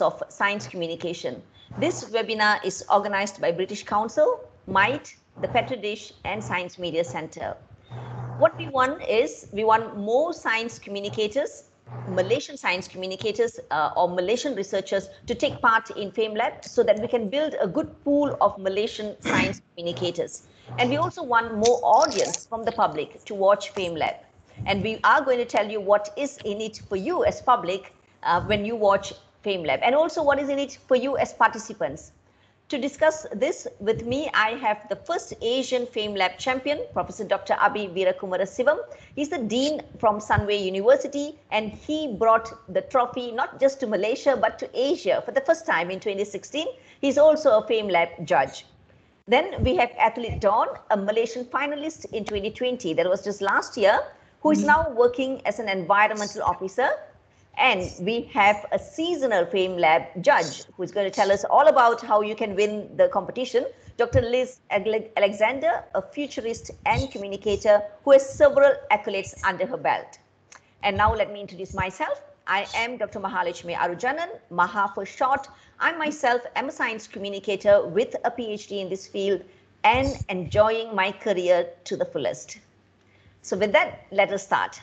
of science communication. This webinar is organized by British Council, MITE, the Petri Dish and Science Media Center. What we want is, we want more science communicators, Malaysian science communicators or Malaysian researchers to take part in FameLab so that we can build a good pool of Malaysian science communicators. And we also want more audience from the public to watch FameLab. And we are going to tell you what is in it for you as public when you watch FameLab, and also what is in it for you as participants. To discuss this with me, I have the first Asian FameLab champion, Prof Dr Abhi Veerakumarasivam. He's the Dean from Sunway University, and he brought the trophy not just to Malaysia, but to Asia for the first time in 2016. He's also a FameLab judge. Then we have athlete Dawn, a Malaysian finalist in 2020, that was just last year, who is now working as an environmental officer. And we have a seasonal FameLab judge who is going to tell us all about how you can win the competition, Dr. Liz Alexander, a futurist and communicator who has several accolades under her belt. And now let me introduce myself. I am Dr. Mahalakshmi Arujanan, Maha for short. I myself am a science communicator with a PhD in this field and enjoying my career to the fullest. So with that, let us start.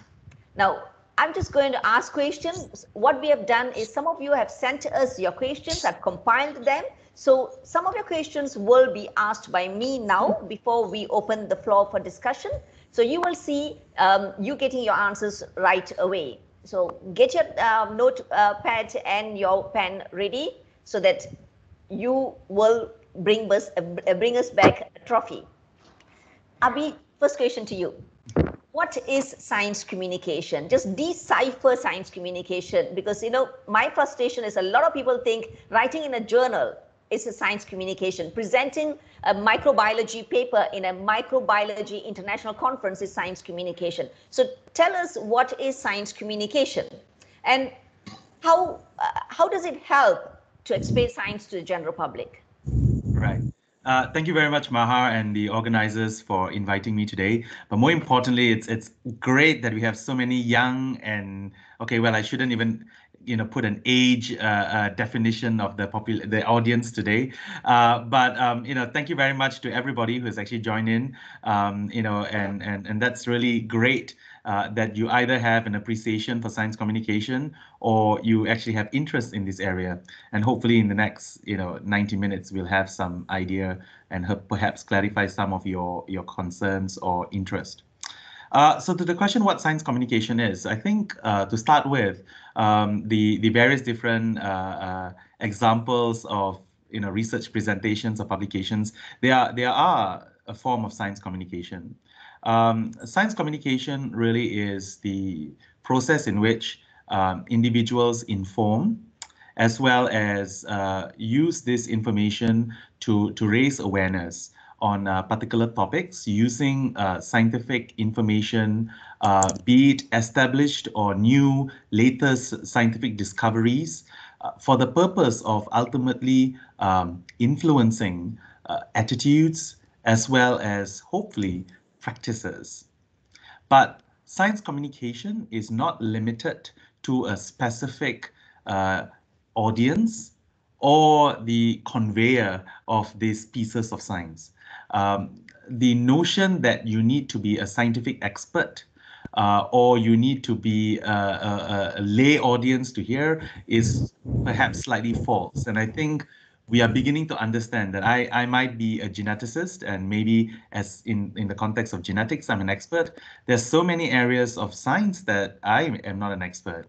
Now, I'm just going to ask questions. What we have done is some of you have sent us your questions. I've compiled them. So some of your questions will be asked by me now before we open the floor for discussion. So you will see you getting your answers right away. So get your notepad and your pen ready so that you will bring us back a trophy. Abhi, first question to you. What is science communication? Just decipher science communication, because my frustration is a lot of people think writing in a journal is a science communication. Presenting a microbiology paper in a microbiology international conference is science communication. So tell us, what is science communication, and how does it help to explain science to the general public? Right. Thank you very much, Maha, and the organizers for inviting me today. But more importantly, it's great that we have so many young and, okay, well, I shouldn't even put an age definition of the audience today. But thank you very much to everybody who has actually joined in. And that's really great. That you either have an appreciation for science communication or you actually have interest in this area. And hopefully in the next 90 minutes, we'll have some idea and perhaps clarify some of your concerns or interest. So to the question what science communication is, I think to start with, the various different examples of research presentations or publications, they are a form of science communication. Science communication really is the process in which individuals inform as well as use this information to raise awareness on particular topics using scientific information, be it established or new latest scientific discoveries for the purpose of ultimately influencing attitudes as well as hopefully practices. But science communication is not limited to a specific audience or the conveyor of these pieces of science. The notion that you need to be a scientific expert or you need to be a lay audience to hear is perhaps slightly false. And I think we are beginning to understand that I might be a geneticist, and maybe as in the context of genetics, I'm an expert. There's so many areas of science that I am not an expert.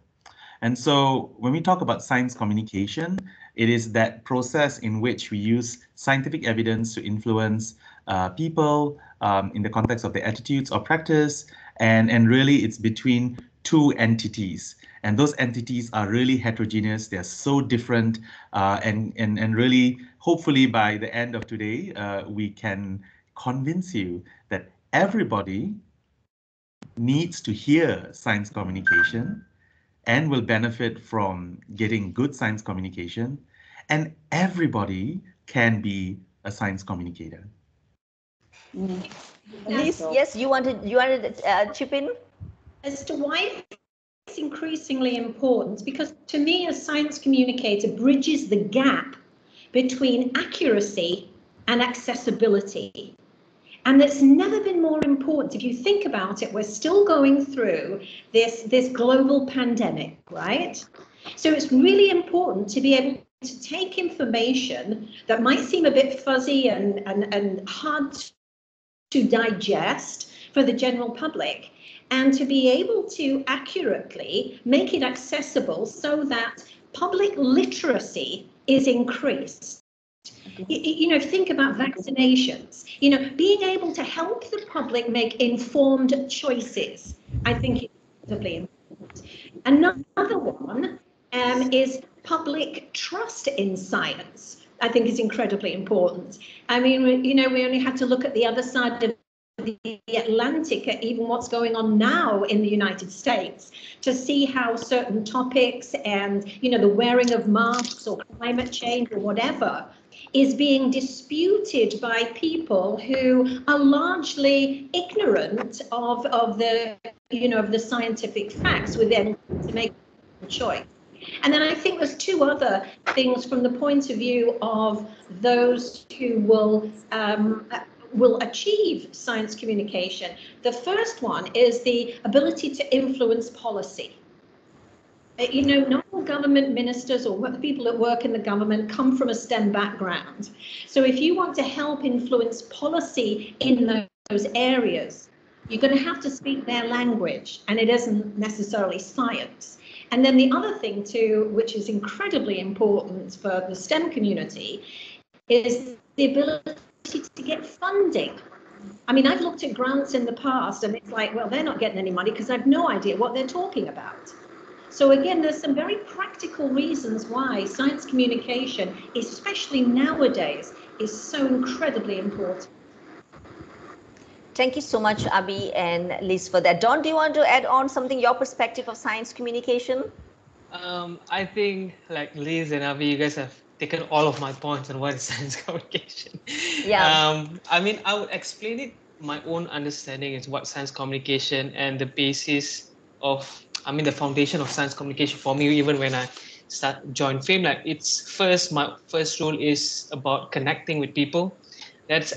And so when we talk about science communication, it is that process in which we use scientific evidence to influence people in the context of their attitudes or practice. And really it's between two entities. And those entities are really heterogeneous. They're so different. And really, hopefully by the end of today, we can convince you that everybody needs to hear science communication and will benefit from getting good science communication. And everybody can be a science communicator. Liz, yes, you wanted to chip in? As to why it's increasingly important because to me, a science communicator bridges the gap between accuracy and accessibility. And that's never been more important. If you think about it, we're still going through this global pandemic, right? So it's really important to be able to take information that might seem a bit fuzzy and hard to digest for the general public, and to be able to accurately make it accessible so that public literacy is increased. You know, think about vaccinations, you know, being able to help the public make informed choices, I think is incredibly important. Another one is public trust in science, I think is incredibly important. I mean, you know, we only had to look at the other side of the Atlantic at even what's going on now in the United States to see how certain topics and, you know, the wearing of masks or climate change or whatever is being disputed by people who are largely ignorant of the, you know, of the scientific facts within to make a choice. And then I think there's two other things from the point of view of those who will achieve science communication. The first one is the ability to influence policy. You know, not all government ministers or people that work in the government come from a STEM background. So if you want to help influence policy in those areas, you're going to have to speak their language, and it isn't necessarily science. And then the other thing too, which is incredibly important for the STEM community, is the ability to get funding. I mean, I've looked at grants in the past and it's like, well, they're not getting any money because I've no idea what they're talking about. So again, there's some very practical reasons why science communication, especially nowadays, is so incredibly important. Thank you so much, Abhi and Liz, for that. Don, do you want to add on something, your perspective of science communication? I think, like Liz and Abhi, you guys have taken all of my points on what is science communication. Yeah. I mean, I would explain it. My own understanding is what science communication and the basis of, I mean, the foundation of science communication for me, even when I joined FameLab, my first rule is about connecting with people. That's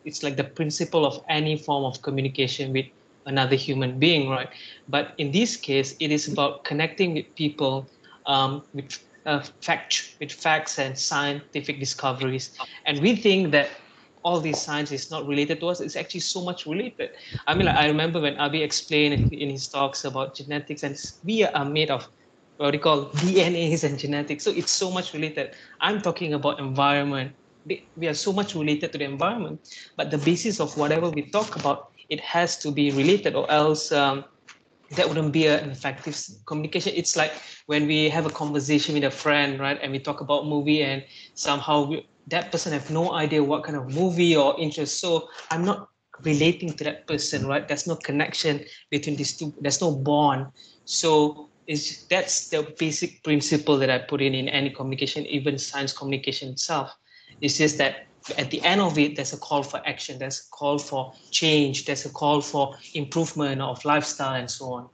it's like the principle of any form of communication with another human being, right? But in this case, it is about connecting with people with facts and scientific discoveries. And we think that all this science is not related to us. It's actually so much related. I mean, like, I remember when Abhi explained in his talks about genetics, and we are made of what we call DNAs and genetics. So it's so much related. I'm talking about environment. We are so much related to the environment, but the basis of whatever we talk about, it has to be related, or else that wouldn't be an effective communication. It's like when we have a conversation with a friend, right, and we talk about movie, and somehow that person have no idea what kind of movie or interest. So I'm not relating to that person, right? There's no connection between these two. There's no bond. So that's the basic principle that I put in any communication, even science communication itself. It's just that at the end of it, there's a call for action, there's a call for change, there's a call for improvement of lifestyle and so on.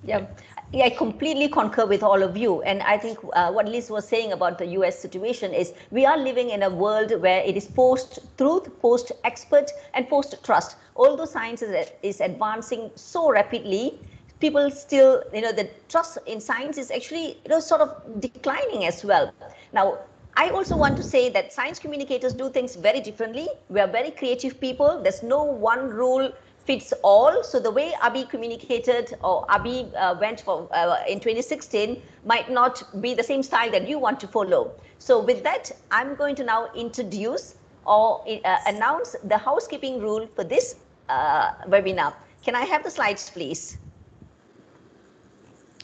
Yeah, I completely concur with all of you. And I think what Liz was saying about the US situation is we are living in a world where it is post-truth, post-expert, and post-trust. Although science is advancing so rapidly, people still, the trust in science is actually, sort of declining as well. Now, I also want to say that science communicators do things very differently. We are very creative people. There's no one rule fits all. So the way Abhi communicated or Abhi went for in 2016 might not be the same style that you want to follow. So with that, I'm going to now introduce or announce the housekeeping rule for this webinar. Can I have the slides, please?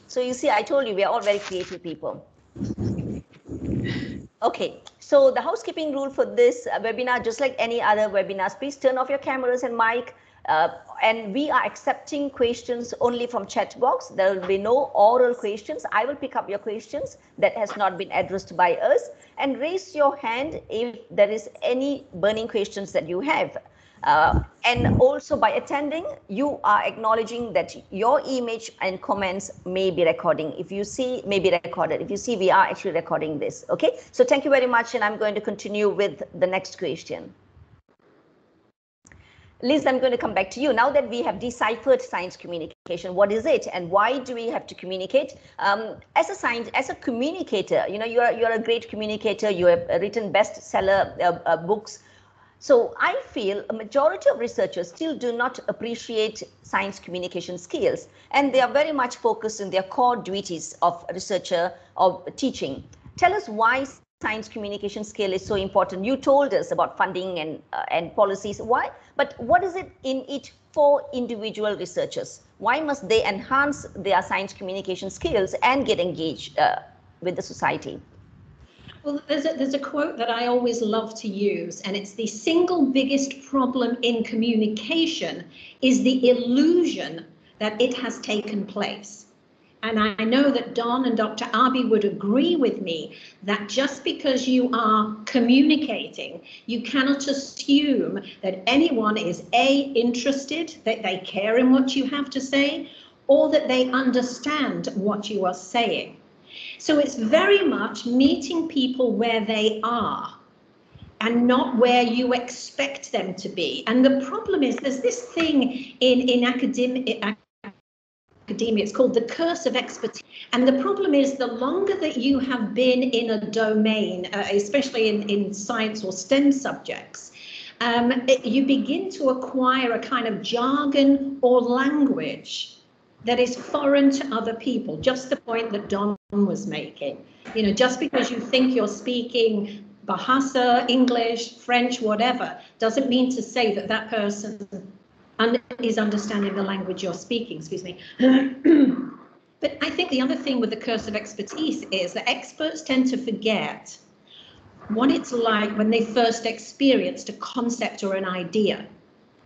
So you see, I told you we are all very creative people. Okay, so the housekeeping rule for this webinar, just like any other webinars, please turn off your cameras and mic. And we are accepting questions only from chat box. There will be no oral questions. I will pick up your questions that has not been addressed by us, and raise your hand if there is any burning questions that you have. And also by attending, you are acknowledging that your image and comments may be recording. If you see, may be recorded. If you see, we are actually recording this. Okay. So thank you very much. And I'm going to continue with the next question. Liz, I'm going to come back to you. Now that we have deciphered science communication, what is it and why do we have to communicate? As a communicator, you know, you're a great communicator. You have written bestseller books. So I feel a majority of researchers still do not appreciate science communication skills, and they are very much focused on their core duties of researcher or teaching. Tell us why science communication skill is so important. You told us about funding and policies. Why? But what is it in it for individual researchers? Why must they enhance their science communication skills and get engaged with the society? Well, there's a quote that I always love to use, and it's the single biggest problem in communication is the illusion that it has taken place. And I know that Don and Dr. Abhi would agree with me that just because you are communicating, you cannot assume that anyone is A, interested, that they care in what you have to say, or that they understand what you are saying. So it's very much meeting people where they are and not where you expect them to be. And the problem is there's this thing in academia, it's called the curse of expertise. And the problem is the longer that you have been in a domain, especially in science or STEM subjects, you begin to acquire a kind of jargon or language that is foreign to other people. Just the point that Don was making. You know, just because you think you're speaking Bahasa, English, French, whatever, doesn't mean to say that that person is understanding the language you're speaking, excuse me. But I think the other thing with the curse of expertise is that experts tend to forget what it's like when they first experienced a concept or an idea.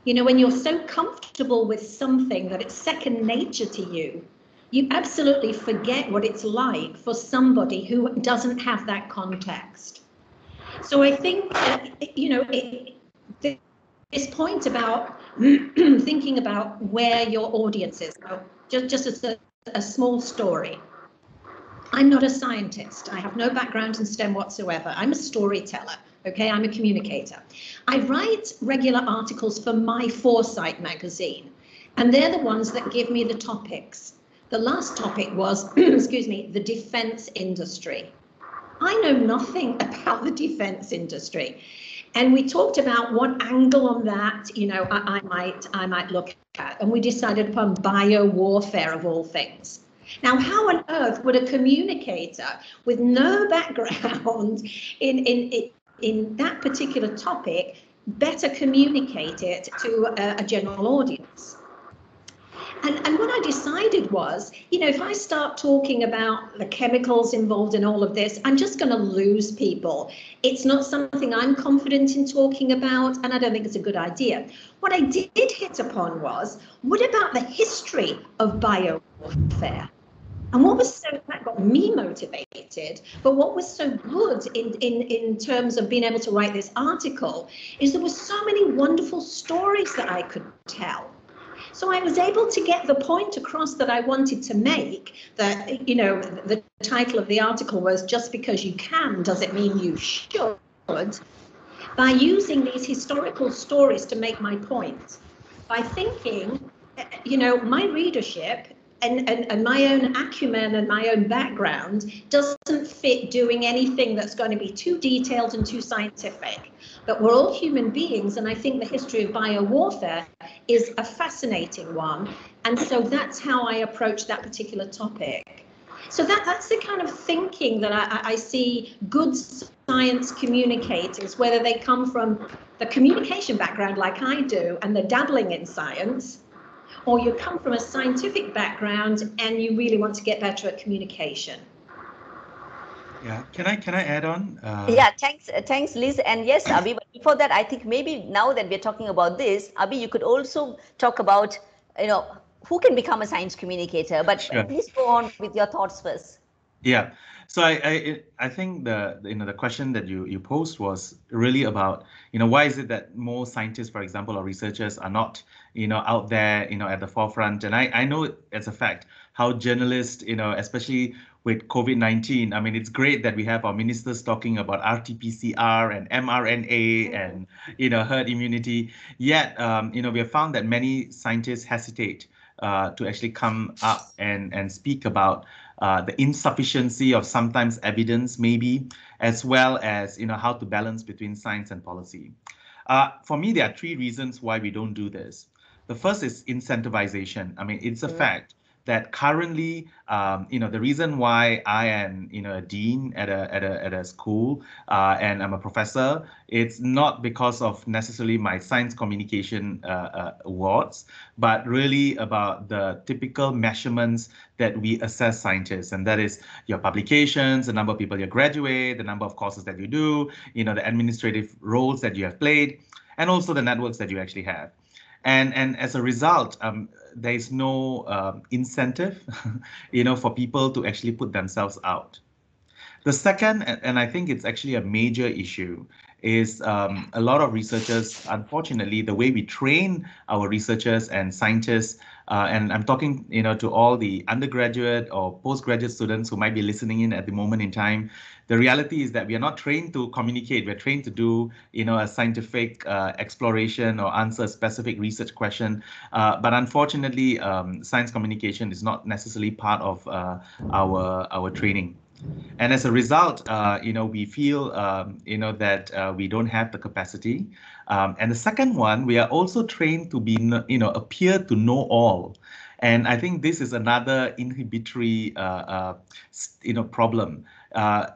You know, when you're so comfortable with something that it's second nature to you, you absolutely forget what it's like for somebody who doesn't have that context. So I think, you know, this point about thinking about where your audience is, just as a small story. I'm not a scientist. I have no background in STEM whatsoever. I'm a storyteller. Okay, I'm a communicator. I write regular articles for My Foresight magazine, and they're the ones that give me the topics. The last topic was, excuse me, the defense industry. I know nothing about the defense industry. And we talked about what angle on that, you know, I might look at, and we decided upon bio-warfare of all things. Now, how on earth would a communicator with no background in that particular topic better communicate it to a general audience? And what I decided was, you know, if I start talking about the chemicals involved in all of this, I'm just going to lose people. It's not something I'm confident in talking about, and I don't think it's a good idea. What I did hit upon was, what about the history of biowarfare? And what was that got me motivated, but what was so good in terms of being able to write this article is there were so many wonderful stories that I could tell. So I was able to get the point across that I wanted to make, that, you know, the title of the article was Just Because You Can Doesn't Mean You Should, by using these historical stories to make my point, by thinking, you know, my readership and my own acumen and my own background doesn't fit doing anything that's going to be too detailed and too scientific. But we're all human beings, and I think the history of biowarfare is a fascinating one. And so that's how I approach that particular topic. So that's the kind of thinking that I see good science communicators, whether they come from the communication background like I do and they're dabbling in science, or you come from a scientific background and you really want to get better at communication. Yeah, can I add on? Yeah, thanks, Liz. And yes, Abhi, but before that, I think maybe now that we're talking about this, Abhi, you could also talk about, you know, who can become a science communicator, but Sure. please go on with your thoughts first. Yeah. So I think the question that you posed was really about, why is it that more scientists, for example, or researchers are not, out there, at the forefront. And I know it's a fact how journalists, especially with COVID-19, I mean, it's great that we have our ministers talking about RT-PCR and mRNA and, herd immunity. Yet, we have found that many scientists hesitate to actually come up and speak about the insufficiency of sometimes evidence, maybe, as well as how to balance between science and policy. For me, there are three reasons why we don't do this. The first is incentivization. I mean, it's a fact that currently, the reason why I am, a dean at a school and I'm a professor, it's not because of necessarily my science communication awards, but really about the typical measurements that we assess scientists, and that is your publications, the number of people you graduate, the number of courses that you do, the administrative roles that you have played, and also the networks that you actually have. And as a result, there is no incentive, for people to actually put themselves out. The second, and I think it's actually a major issue, is a lot of researchers, unfortunately, the way we train our researchers and scientists, and I'm talking, to all the undergraduate or postgraduate students who might be listening in at the moment in time. The reality is that we are not trained to communicate. We're trained to do, a scientific exploration or answer a specific research question. But unfortunately, science communication is not necessarily part of our training. And as a result, we feel, that we don't have the capacity. And the second one, we are also trained to be, appear to know all. And I think this is another inhibitory, problem.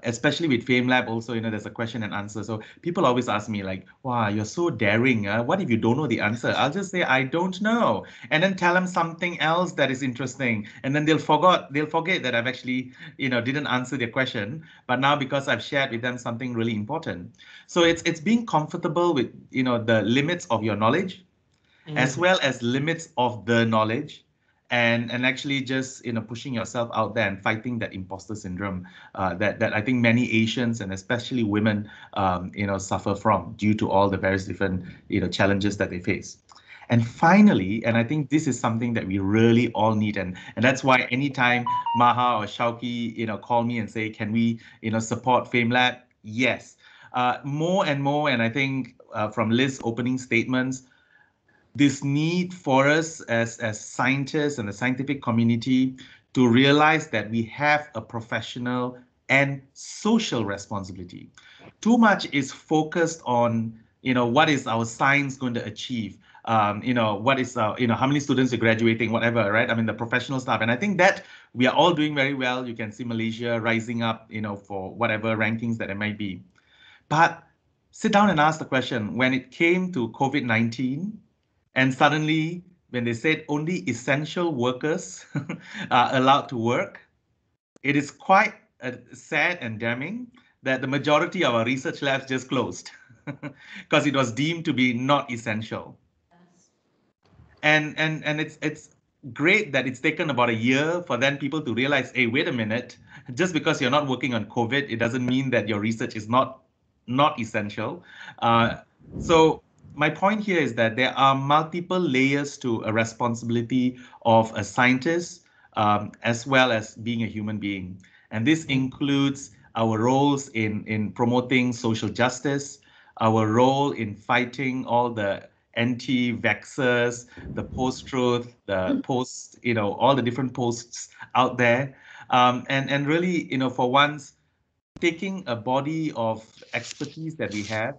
Especially with FameLab also, there's a question and answer. So people always ask me like, wow, you're so daring. What if you don't know the answer? I'll just say, I don't know. And then tell them something else that is interesting. And then they'll forget that I've actually, didn't answer their question. But now because I've shared with them something really important. So it's being comfortable with, the limits of your knowledge, as well as limits of the knowledge. And actually just pushing yourself out there and fighting that imposter syndrome that I think many Asians and especially women suffer from due to all the various different challenges that they face. And finally, and I think this is something that we really all need, and that's why anytime Maha or Shauki call me and say, can we support FameLab? Yes, more and more, and I think from Liz's opening statements, this need for us as scientists and the scientific community to realize that we have a professional and social responsibility. Too much is focused on, what is our science going to achieve? What is, how many students are graduating, whatever, right? I mean, the professional stuff. And I think that we are all doing very well. You can see Malaysia rising up, for whatever rankings that it might be. But sit down and ask the question, when it came to COVID-19, and suddenly, when they said only essential workers are allowed to work, it is quite sad and damning that the majority of our research labs just closed because it was deemed to be not essential. And it's great that it's taken about a year for then people to realize, hey, wait a minute, just because you're not working on COVID, it doesn't mean that your research is not essential. So my point here is that there are multiple layers to a responsibility of a scientist, as well as being a human being. And this includes our roles in promoting social justice, our role in fighting all the anti-vaxxers, the post-truth, the post, all the different posts out there. And really, for once, taking a body of expertise that we have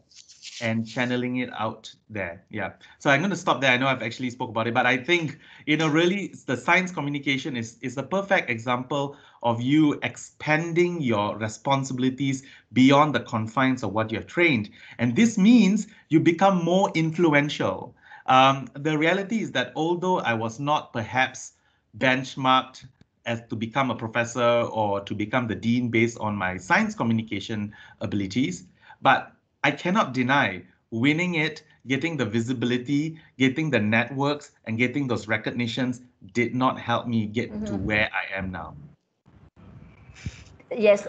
and channeling it out there. Yeah. So I'm going to stop there. I know I've actually spoke about it, but I think, really the science communication is a perfect example of you expanding your responsibilities beyond the confines of what you have trained. And this means you become more influential. The reality is that although I was not perhaps benchmarked as to become a professor or to become the dean based on my science communication abilities, but I cannot deny winning it, getting the visibility, getting the networks, and getting those recognitions did not help me get to where I am now. Yes,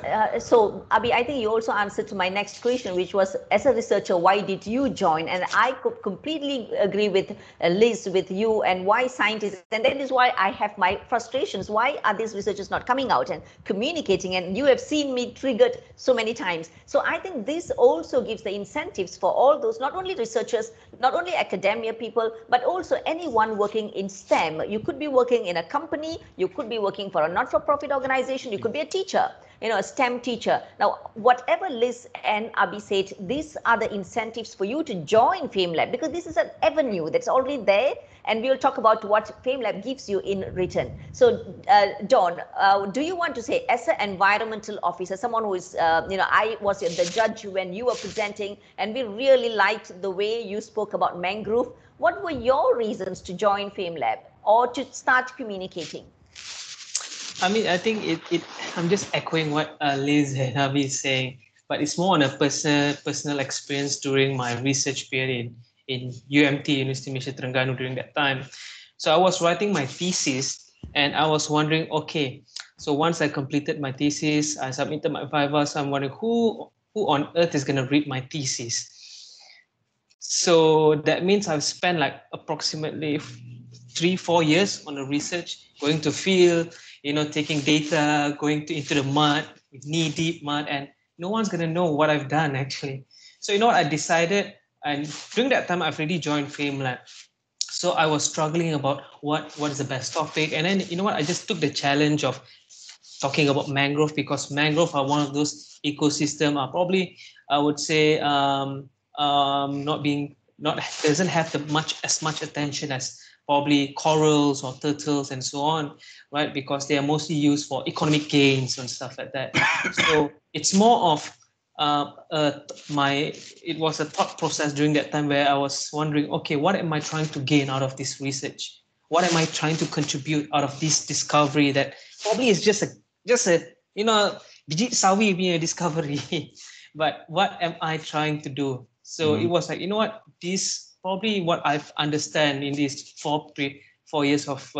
so Abhi, I think you also answered to my next question, which was, as a researcher, why did you join? And I could completely agree with Liz, with you, and why scientists, and that is why I have my frustrations. Why are these researchers not coming out and communicating? And you have seen me triggered so many times. So I think this also gives the incentives for all those, not only researchers, not only academia people, but also anyone working in STEM. You could be working in a company, you could be working for a not-for-profit organization, you could be a teacher, a STEM teacher. Now, whatever Liz and Abhi said, these are the incentives for you to join FameLab, because this is an avenue that's already there, and we'll talk about what FameLab gives you in return. So, Dawn, do you want to say, as an environmental officer, someone who is, I was the judge when you were presenting, and we really liked the way you spoke about mangrove. What were your reasons to join FameLab or to start communicating? I mean, I think I'm just echoing what Liz and Abhi is saying, but it's more on a personal experience during my research period in UMT, University of Malaysia Terengganu, during that time. So I was writing my thesis, and I was wondering, okay, so once I completed my thesis, I submitted my viva, so I'm wondering who on earth is going to read my thesis? So that means I've spent like approximately 3-4 years on the research, going to field, taking data, going into the mud, knee-deep mud, and no one's going to know what I've done, actually. So, what I decided, and during that time, I've already joined FameLab. So I was struggling about what is the best topic. And then, I just took the challenge of talking about mangrove, because mangrove are one of those ecosystem are probably, I would say, doesn't have as much attention as probably corals or turtles and so on, right? Because they are mostly used for economic gains and stuff like that. So it's more of it was a thought process during that time where I was wondering, okay, what am I trying to gain out of this research? What am I trying to contribute out of this discovery that probably is just a biji sawi punya discovery, but what am I trying to do? So it was like, this probably what I've understand in these 4 years of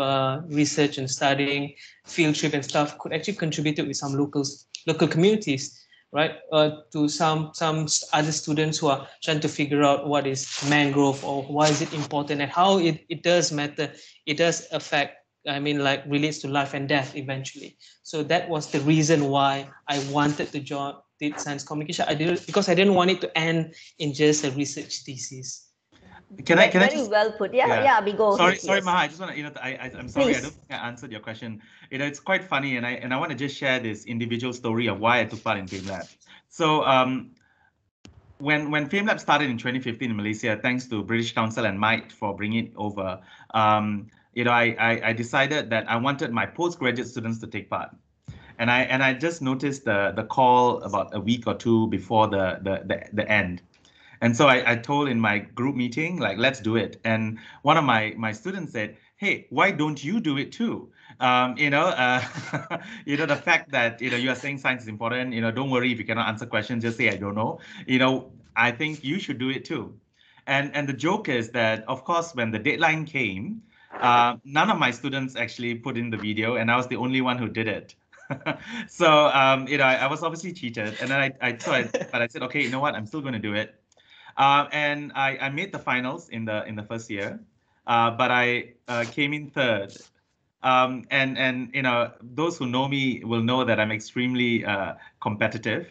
research and studying, field trip and stuff, could actually contribute with some local communities, right? To some other students who are trying to figure out what is mangrove or why is it important and how it does matter. It does affect, relates to life and death eventually. So that was the reason why I wanted to did science communication. I did it because I didn't want it to end in just a research thesis. Can I very just, well put. Yeah, we go. Sorry, yes. Maha. I just want to, I'm sorry, Please. I don't think I answered your question. It's quite funny, and I want to just share this individual story of why I took part in FameLab. So when FameLab started in 2015 in Malaysia, thanks to British Council and MIT for bringing it over, I decided that I wanted my postgraduate students to take part. And I just noticed the call about a week or two before the end. And so I told in my group meeting, like, let's do it. And one of my students said, hey, why don't you do it too? The fact that, you are saying science is important, don't worry if you cannot answer questions, just say, I don't know. I think you should do it too. And the joke is that, of course, when the deadline came, none of my students actually put in the video, and I was the only one who did it. So, I was obviously cheated. And then but I said, okay, you know what? I'm still going to do it. And I made the finals in the first year, but I came in third. And those who know me will know that I'm extremely competitive.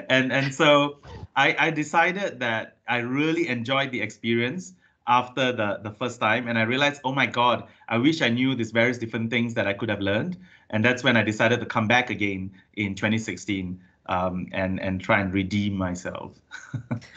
and so I decided that I really enjoyed the experience after the first time, and I realized, oh my God, I wish I knew these various different things that I could have learned. And that's when I decided to come back again in 2016 and try and redeem myself.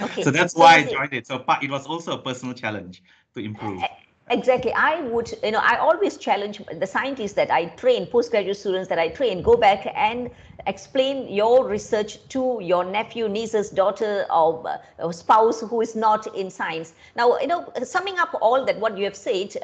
Okay. So that's why I joined it. So it was also a personal challenge to improve. Exactly. I would, I always challenge the scientists that I train, postgraduate students that I train, go back and explain your research to your nephew, nieces, daughter, or spouse who is not in science. Now, summing up all that, what you have said,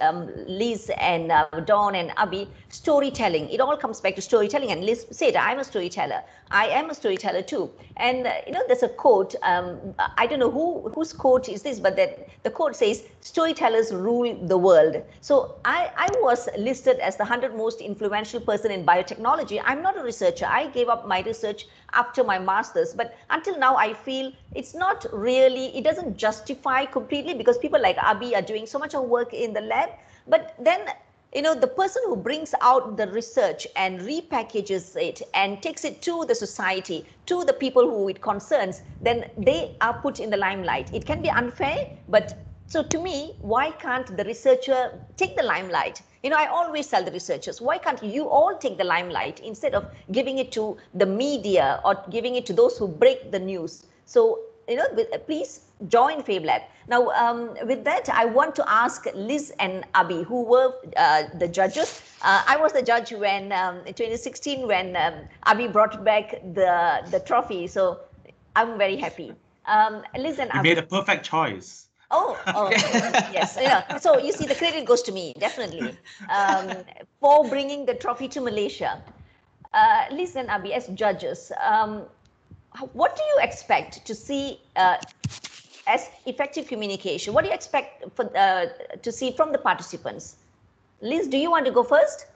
Liz and Dawn and Abhi, storytelling, it all comes back to storytelling. And Liz said, I'm a storyteller. I am a storyteller too. And, there's a quote, I don't know whose quote is this, but the quote says, storytellers rule the the world. So I was listed as the 100 most influential person in biotechnology. I'm not a researcher. I gave up my research after my master's, but until now I feel it's not really, it doesn't justify completely, because people like Abhi are doing so much of work in the lab. But then, you know, the person who brings out the research and repackages it and takes it to the society, to the people who it concerns, then they are put in the limelight. It can be unfair, but so to me, why can't the researcher take the limelight? You know, I always tell the researchers, why can't you all take the limelight instead of giving it to the media or giving it to those who break the news? So, you know, please join FameLab. Now, with that, I want to ask Liz and Abhi, who were the judges. I was the judge when, in 2016, when Abhi brought back the trophy. So I'm very happy. Liz and Abhi. You made a perfect choice. Oh, yes. Yeah. So you see, the credit goes to me, definitely, for bringing the trophy to Malaysia. Liz and Abhi, as judges, what do you expect to see as effective communication? What do you expect for, to see from the participants? Liz, do you want to go first?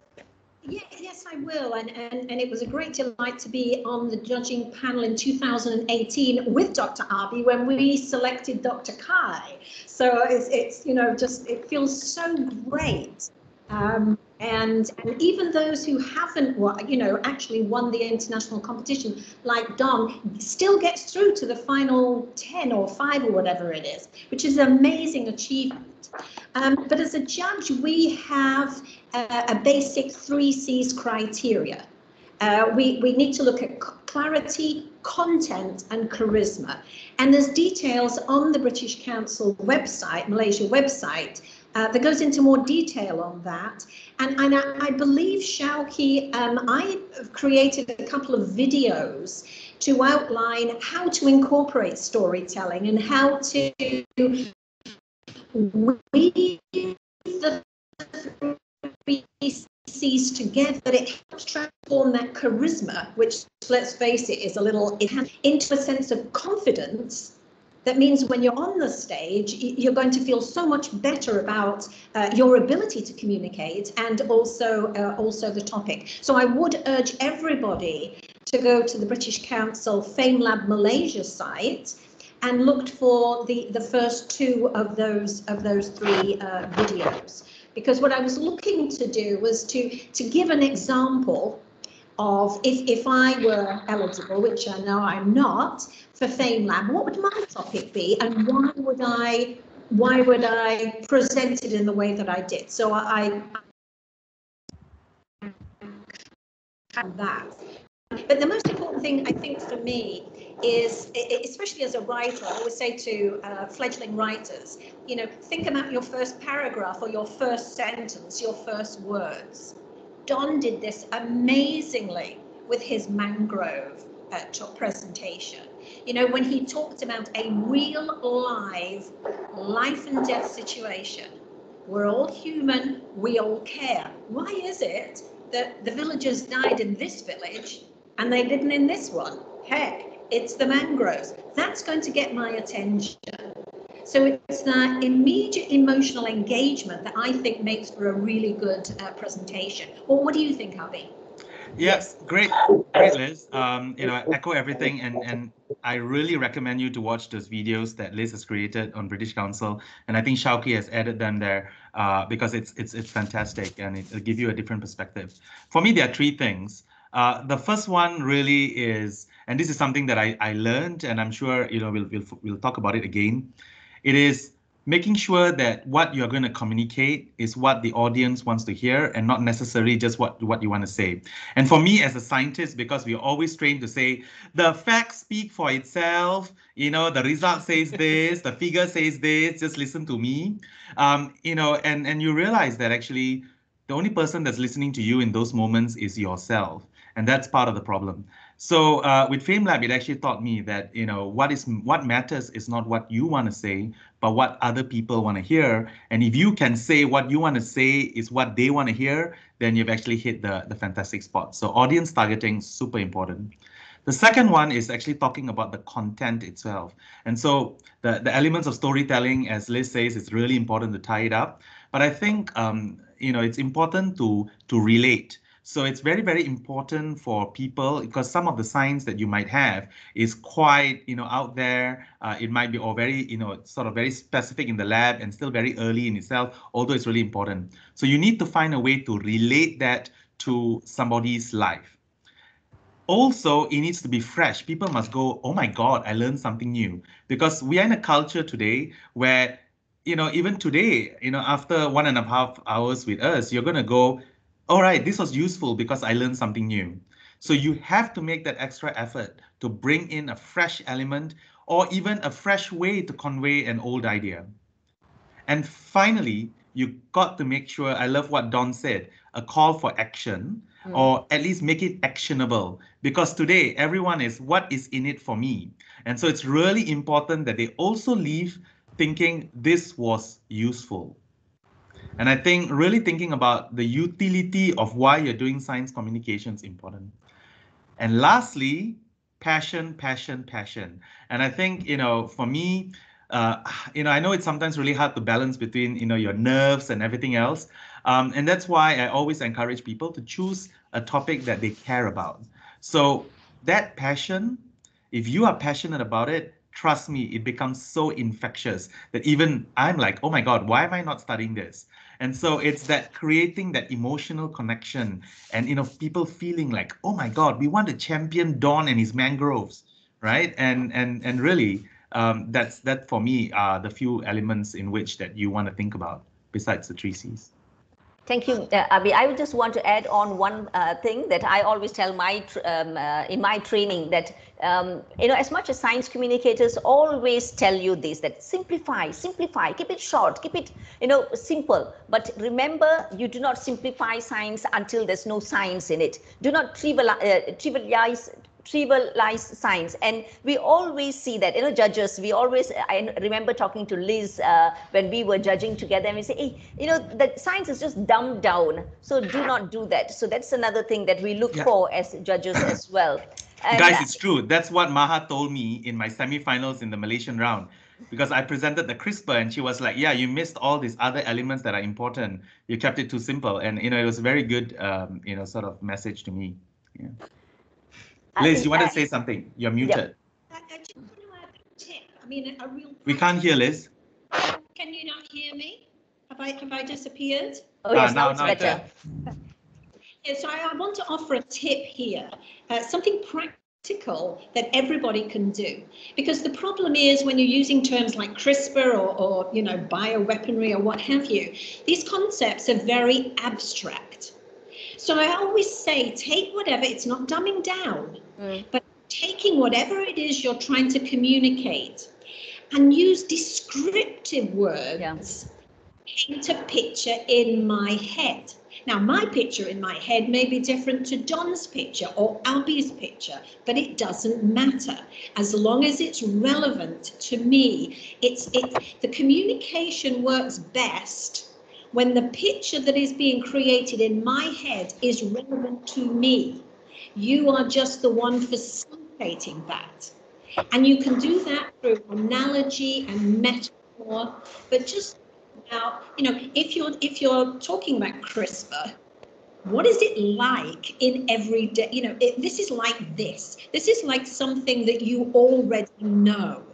Yeah, yes, I will. And it was a great delight to be on the judging panel in 2018 with Dr. Abhi when we selected Dr. Kai. So it's you know, just, it feels so great. And even those who haven't, you know, actually won the international competition, like Don, still gets through to the final 10 or 5 or whatever it is, which is an amazing achievement. But as a judge, we have a basic 3 C's criteria. We need to look at clarity, content, and charisma. And there's details on the British Council website, Malaysia website, that goes into more detail on that. And I believe, Shauki, I created a couple of videos to outline how to incorporate storytelling and how to weave the 3 C's together. It helps transform that charisma, which, let's face it, is a little, into a sense of confidence. That means when you're on the stage, you're going to feel so much better about your ability to communicate, and also the topic. So I would urge everybody to go to the British Council FameLab Malaysia site and look for the first 2 of those 3 videos. Because what I was looking to do was to give an example of if I were eligible, which I know I'm not, for FameLab, what would my topic be, and why would I present it in the way that I did? So I have that. But the most important thing, I think, for me is, especially as a writer, I always say to fledgling writers, you know, think about your first paragraph or your first sentence, your first words. Don did this amazingly with his mangrove presentation. You know, when he talked about a real live life and death situation, we're all human, we all care. Why is it that the villagers died in this village and they didn't in this one? Heck, it's the mangroves. That's going to get my attention. So it's that immediate emotional engagement that I think makes for a really good presentation. Well, what do you think, Abhi? Yes, great, Liz. You know, I echo everything, and I really recommend you to watch those videos that Liz has created on British Council, and I think Shauki has added them there because it's fantastic, and it'll give you a different perspective. For me, there are 3 things. The first one really is, and this is something that I learned, and I'm sure, you know, we'll talk about it again. It is making sure that what you're going to communicate is what the audience wants to hear, and not necessarily just what you want to say. And for me as a scientist, because we're always trained to say, the facts speak for itself, you know, the result says this, the figure says this, just listen to me, you know, and you realize that actually the only person that's listening to you in those moments is yourself. And that's part of the problem. So with FameLab, it actually taught me that, you know, what matters is not what you want to say, but what other people want to hear. And if you can say what you want to say is what they want to hear, then you've actually hit the fantastic spot. So audience targeting, super important. The second one is actually talking about the content itself. And so the elements of storytelling, as Liz says, it's really important to tie it up. But I think, it's important to relate. So it's very, very important for people, because some of the science that you might have is quite, out there. It might be all very, sort of very specific in the lab and still very early in itself, although it's really important. So you need to find a way to relate that to somebody's life. Also, it needs to be fresh. People must go, oh my God, I learned something new. Because we are in a culture today where, even today, after 1.5 hours with us, you're going to go, all right, this was useful because I learned something new. So you have to make that extra effort to bring in a fresh element or even a fresh way to convey an old idea. And finally, you got to make sure, I love what Don said, a call for action, or at least make it actionable. Because today, everyone is, what is in it for me? And so it's really important that they also leave thinking this was useful. And I think really thinking about the utility of why you're doing science communication is important. And lastly, passion, passion, passion. And I think, for me, I know it's sometimes really hard to balance between, your nerves and everything else. And that's why I always encourage people to choose a topic that they care about. So that passion, if you are passionate about it, trust me, it becomes so infectious that even I'm like, oh my God, why am I not studying this? And so it's that creating that emotional connection and, people feeling like, oh my God, we want to champion Don and his mangroves, right? And really, that for me are the few elements in which that you want to think about besides the 3 C's. Thank you, Abhi. I would just want to add on one thing that I always tell in my training, that as much as science communicators always tell you this, that simplify, keep it short, keep it simple. But remember, you do not simplify science until there's no science in it. Do not trivialize science. And we always see that, judges, I remember talking to Liz when we were judging together, and we say, hey, that science is just dumbed down, so do not do that. So that's another thing that we look for as judges as well. And guys, it's true. That's what Maha told me in my semifinals in the Malaysian round, because I presented the CRISPR and she was like, yeah, you missed all these other elements that are important. You kept it too simple. And, it was a very good, sort of message to me. Yeah. Liz, you want to say something? You're muted. I just want to add a tip. I mean, a real. We can't hear Liz. Can you not hear me? Have I disappeared? Oh yes, now it's better. Yeah, so I want to offer a tip here, something practical that everybody can do. Because the problem is when you're using terms like CRISPR or bioweaponry or what have you, these concepts are very abstract. So I always say, take whatever, it's not dumbing down, but taking whatever it is you're trying to communicate and use descriptive words, paint a picture in my head. Now, my picture in my head may be different to Don's picture or Abhi's picture, but it doesn't matter. As long as it's relevant to me, the communication works best when the picture that is being created in my head is relevant to me. You are just the one facilitating that. And you can do that through analogy and metaphor, but just now, if you're talking about CRISPR, what is it like in everyday, this is like this. This is like something that you already know.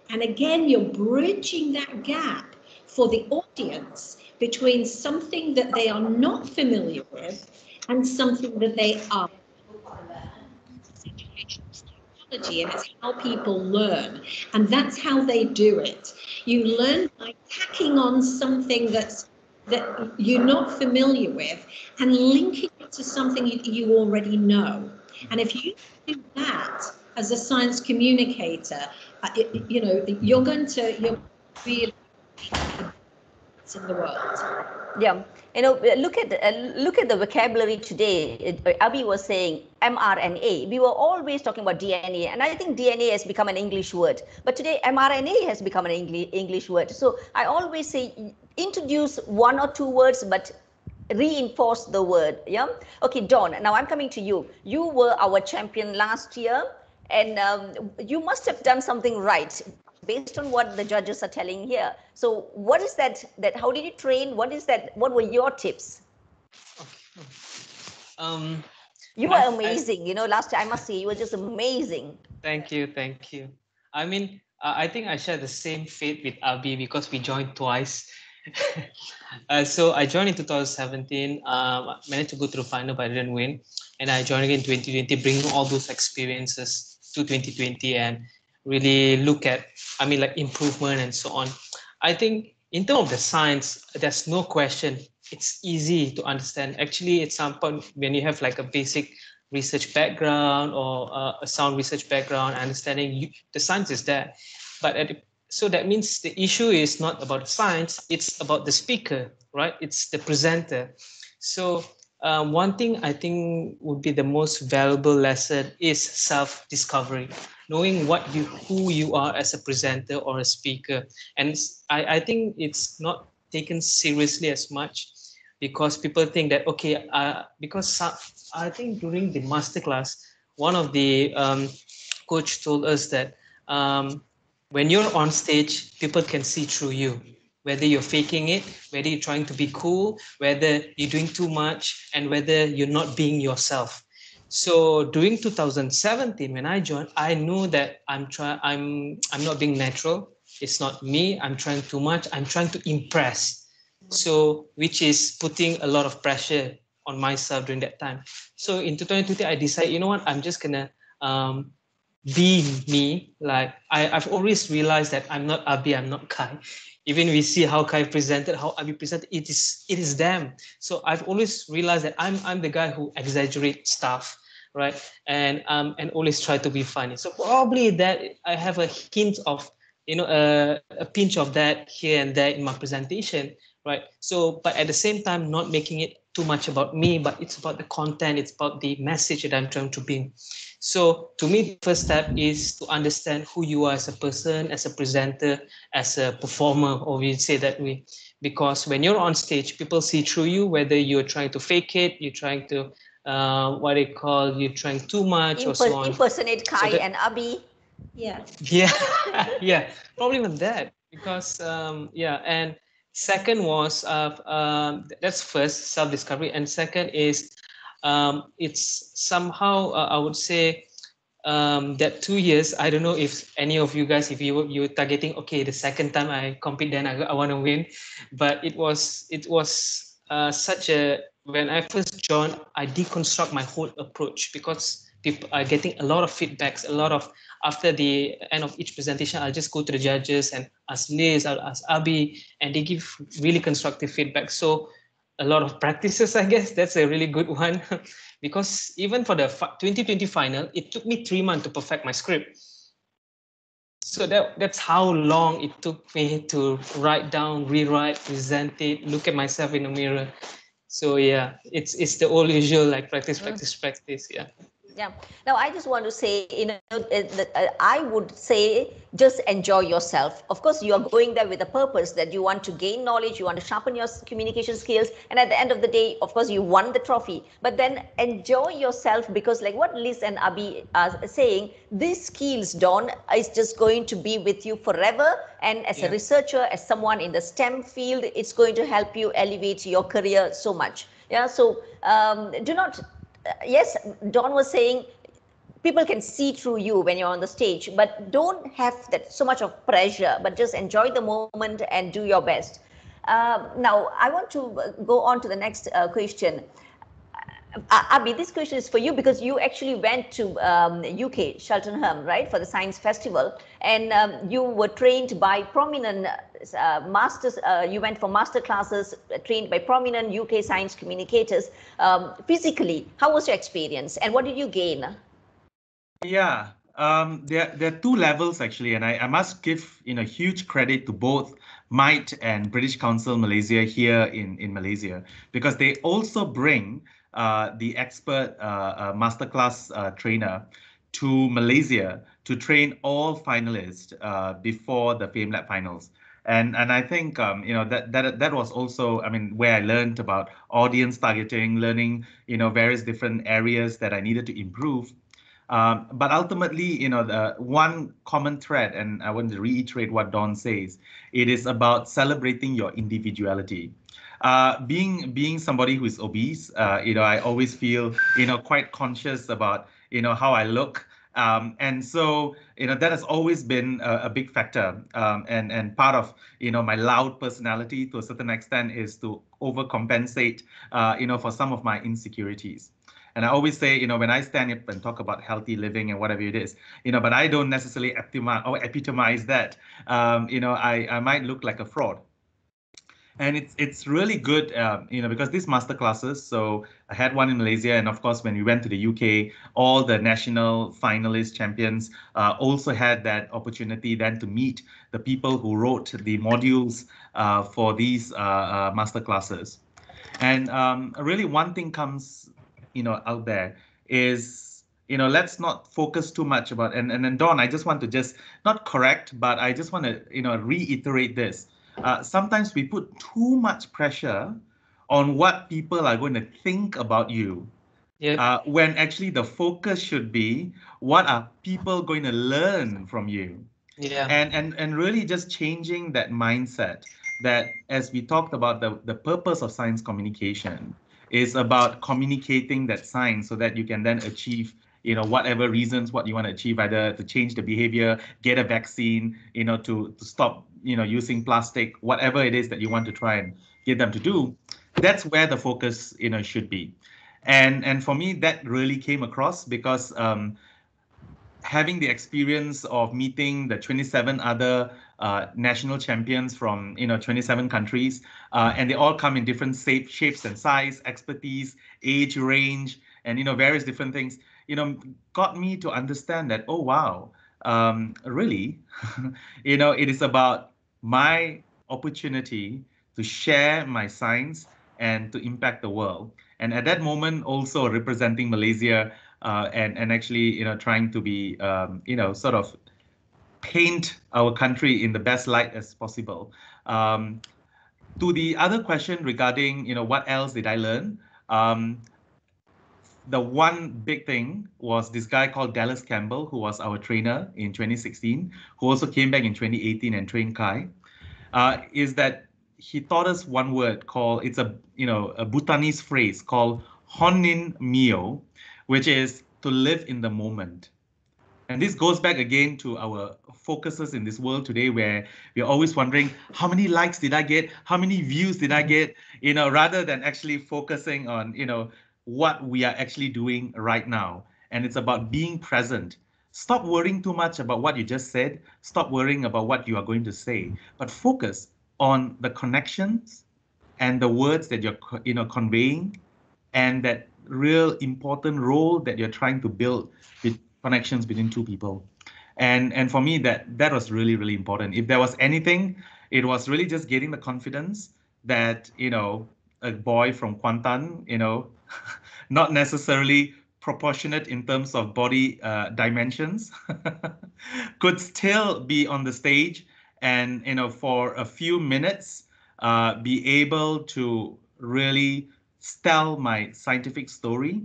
And again, you're bridging that gap for the audience between something that they are not familiar with and something that they are. It's educational psychology, and it's how people learn, and that's how they do it. You learn by tacking on something that you're not familiar with and linking it to something you already know. And if you do that as a science communicator, you're really in the world. Yeah, look at the vocabulary today. Abhi was saying mRNA. We were always talking about DNA, and I think DNA has become an English word. But today mRNA has become an English word. So I always say introduce 1 or 2 words, but reinforce the word. Yeah. Okay, Dawn. Now I'm coming to you. You were our champion last year, and you must have done something right. based on what the judges are telling here. So what is that, how did you train? What is that? What were your tips? You were amazing. You know, last time I must say, you were just amazing. Thank you. Thank you. I mean, I think I share the same fate with Abhi because we joined twice. So I joined in 2017, managed to go to the final, but I didn't win. And I joined again in 2020, bringing all those experiences to 2020 and really look at, I mean, like improvement and so on. I think in terms of the science, there's no question. It's easy to understand. Actually, at some point, when you have like a basic research background or a sound research background, understanding the science is there. But so that means the issue is not about science, it's about the speaker, right? It's the presenter. So one thing I think would be the most valuable lesson is self-discovery, knowing who you are as a presenter or a speaker. And I think it's not taken seriously as much because people think that, okay, because I think during the masterclass, one of the coach told us that when you're on stage, people can see through you, whether you're faking it, whether you're trying to be cool, whether you're doing too much, and whether you're not being yourself. So during 2017, when I joined, I knew that I'm not being natural. It's not me. I'm trying too much. I'm trying to impress. So which is putting a lot of pressure on myself during that time. So in 2020, I decided, you know what, I'm just gonna be me. Like I've always realized that I'm not Abhi, I'm not Kai. Even we see how Kai presented, how Abhi presented, it is them. So I've always realized that I'm the guy who exaggerates stuff, right? And always try to be funny. So probably that I have a hint of, you know, a pinch of that here and there in my presentation, right? So, but at the same time, not making it too much about me, but it's about the content, it's about the message that I'm trying to bring. So to me, the first step is to understand who you are as a person, as a presenter, as a performer, or we say that way. Because when you're on stage, people see through you, whether you're trying to fake it, you're trying to, you're trying too much or so on. Impersonate Kai so and Abhi. Yeah. Yeah, yeah, probably not that. Because, yeah, and second was, that's first, self-discovery. And second is, it's somehow, I would say, that 2 years, I don't know if any of you guys, if you're targeting, okay, the second time I compete, then I want to win. But it was such a, when I first joined, I deconstruct my whole approach because people are getting a lot of feedbacks, after the end of each presentation, I'll just go to the judges and ask Liz, I'll ask Abhi, and they give really constructive feedback. So a lot of practices, I guess. That's a really good one. Because even for the 2020 final, it took me 3 months to perfect my script. So that's how long it took me to write down, rewrite, present it, look at myself in the mirror. So yeah, it's the old usual, like practice, yeah. Yeah. Now, I just want to say, you know, I would say just enjoy yourself. Of course, you are going there with a purpose that you want to gain knowledge, you want to sharpen your communication skills. And at the end of the day, of course, you won the trophy. But then enjoy yourself because like what Liz and Abhi are saying, these skills, Don, is just going to be with you forever. And as a researcher, as someone in the STEM field, it's going to help you elevate your career so much. Yeah. So do not... Yes, Don was saying people can see through you when you're on the stage, but don't have that so much of pressure, but just enjoy the moment and do your best. Now, I want to go on to the next question. Abhi, this question is for you because you actually went to UK, Cheltenham, right, for the Science Festival, and you were trained by prominent masters. You went for master classes trained by prominent UK science communicators. Physically, how was your experience, and what did you gain? Yeah, there are two levels actually, and I must give huge credit to both MITE and British Council Malaysia here in Malaysia, because they also bring the expert masterclass trainer to Malaysia to train all finalists before the FameLab finals. And I think that was also, I mean, where I learned about audience targeting, learning various different areas that I needed to improve. But ultimately, the one common thread, and I want to reiterate what Dawn says, it is about celebrating your individuality. Being somebody who is obese, I always feel, quite conscious about, how I look. And so, that has always been a big factor. And part of, my loud personality to a certain extent is to overcompensate, for some of my insecurities. And I always say, when I stand up and talk about healthy living and whatever it is, but I don't necessarily epitomize that. I might look like a fraud. And it's really good, because these master classes, so I had one in Malaysia, and of course, when we went to the UK, all the national finalists, champions, also had that opportunity then to meet the people who wrote the modules for these master classes. And really one thing comes, out there is, let's not focus too much about, and then Dawn, I just want to just not correct, but I just want to, reiterate this. Sometimes we put too much pressure on what people are going to think about you. When actually the focus should be, what are people going to learn from you? And really just changing that mindset, that as we talked about, the purpose of science communication is about communicating that science so that you can then achieve, whatever reasons, what you want to achieve, either to change the behavior, get a vaccine, to stop, using plastic, whatever it is that you want to try and get them to do. That's where the focus, should be. And for me, that really came across because having the experience of meeting the 27 other national champions from 27 countries, and they all come in different shapes and size, expertise, age range, and various different things, got me to understand that, oh wow, really, it is about my opportunity to share my science and to impact the world. And at that moment, also representing Malaysia, and actually, trying to be, sort of paint our country in the best light as possible. To the other question regarding, what else did I learn? The one big thing was this guy called Dallas Campbell, who was our trainer in 2016, who also came back in 2018 and trained Kai, is that he taught us one word called, it's a Bhutanese phrase called Honin Mio, which is to live in the moment. And this goes back again to our focuses in this world today, where we're always wondering, how many likes did I get? How many views did I get? Rather than actually focusing on, what we are actually doing right now. And it's about being present. Stop worrying too much about what you just said. Stop worrying about what you are going to say, but focus on the connections and the words that you're, conveying, and that real important role that you're trying to build with connections between two people. And for me, that was really, really important. If there was anything, it was really just getting the confidence that, a boy from Kuantan, not necessarily proportionate in terms of body dimensions, could still be on the stage and, for a few minutes, be able to really tell my scientific story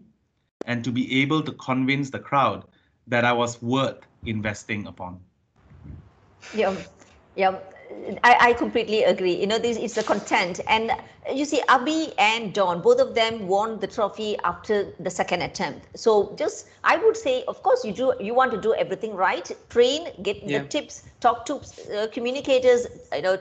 and to be able to convince the crowd that I was worth investing upon. Yeah. I completely agree. This is the content. And you see, Abhi and Dawn, both of them won the trophy after the second attempt. So I would say, of course, you want to do everything right, train, get the tips, talk to communicators,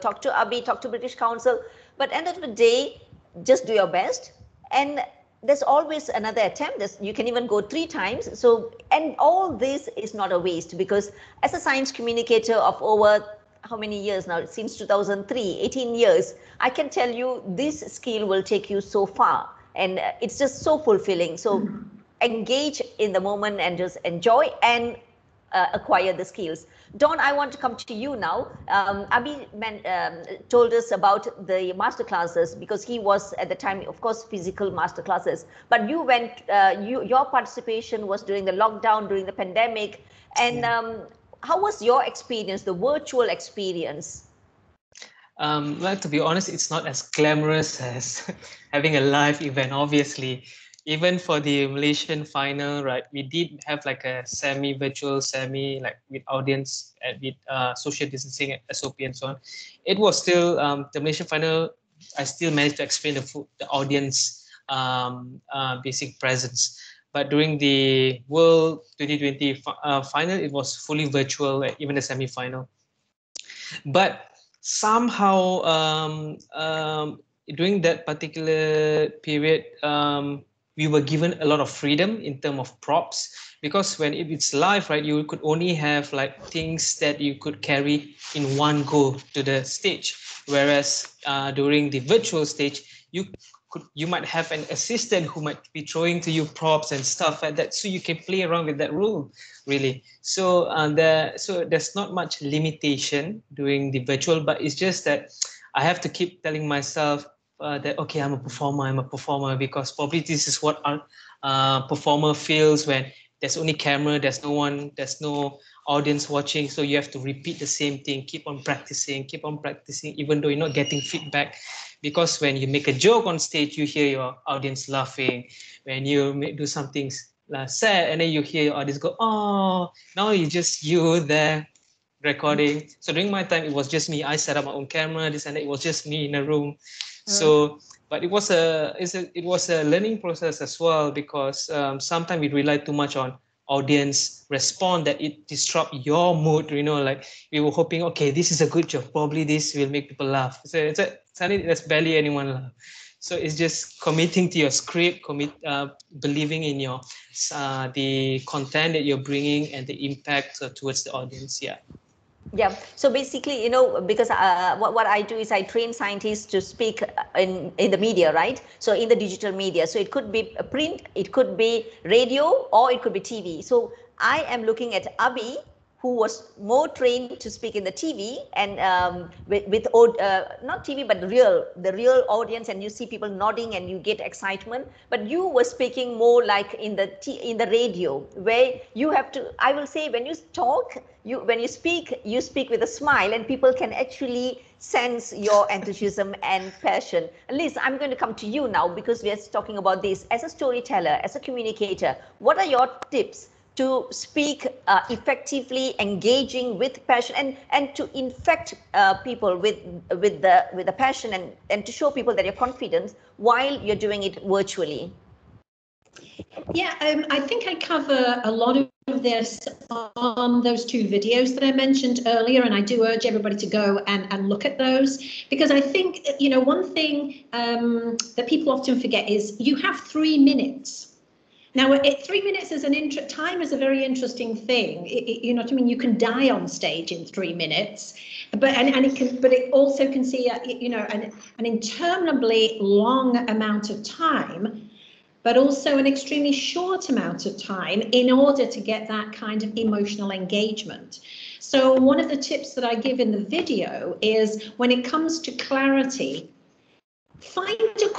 talk to Abhi, talk to British Council. But end of the day, just do your best. And there's always another attempt. You can even go 3 times. So, and all this is not a waste, because as a science communicator of over how many years now, since 2003, 18 years, I can tell you this skill will take you so far, and it's just so fulfilling. So engage in the moment and just enjoy and acquire the skills. Dawn, I want to come to you now. Abhi told us about the master classes, because he was at the time, of course, physical master classes. But you went, your participation was during the lockdown, during the pandemic, and how was your experience, the virtual experience? Well, to be honest, it's not as glamorous as having a live event. Obviously, even for the Malaysian final, right, we did have like a semi-virtual, like with audience and with social distancing, SOP and so on. It was still the Malaysian final. I still managed to explain the audience basic presence. But during the World 2020 final, it was fully virtual, even the semi-final. But somehow during that particular period, we were given a lot of freedom in terms of props, because when it's live, right, you could only have like things that you could carry in one go to the stage. Whereas during the virtual stage, you might have an assistant who might be throwing to you props and stuff like that, so you can play around with that rule, really. So so there's not much limitation during the virtual, but it's just that I have to keep telling myself that, okay, I'm a performer, because probably this is what a performer feels when there's only camera, there's no one, there's no audience watching. So you have to repeat the same thing, keep on practicing, even though you're not getting feedback. Because when you make a joke on stage, you hear your audience laughing. When you do something sad, and then you hear your audience go, oh, now it's just you there recording. So during my time, it was just me. I set up my own camera, this and that. It was just me in a room. So, but it was a learning process as well, because sometimes we rely too much on audience response, that it disrupt your mood, like we were hoping, okay, this is a good joke, probably this will make people laugh. So suddenly there's barely anyone laugh. So it's just committing to your script, believing in your the content that you're bringing and the impact towards the audience. Yeah. So basically, because what I do is I train scientists to speak in the media, right? So in the digital media. So it could be print, it could be radio, or it could be TV. So I am looking at Abhi, who was more trained to speak in the TV and not TV, but the real audience, and you see people nodding and you get excitement. But you were speaking more like in the radio, where you have to, I will say, when you talk, when you speak with a smile, and people can actually sense your enthusiasm and passion. Liz, I'm going to come to you now, because we are talking about this as a storyteller, as a communicator. What are your tips to speak effectively, engaging with passion, and to infect people with the passion, and to show people that you're confident while you're doing it virtually? Yeah, I think I cover a lot of this on those two videos that I mentioned earlier, and I do urge everybody to go and look at those, because I think, one thing that people often forget is you have 3 minutes. Now, 3 minutes is time is a very interesting thing. You know what I mean? You can die on stage in 3 minutes, but it also can see an interminably long amount of time, but also an extremely short amount of time in order to get that kind of emotional engagement. So one of the tips that I give in the video is, when it comes to clarity, find a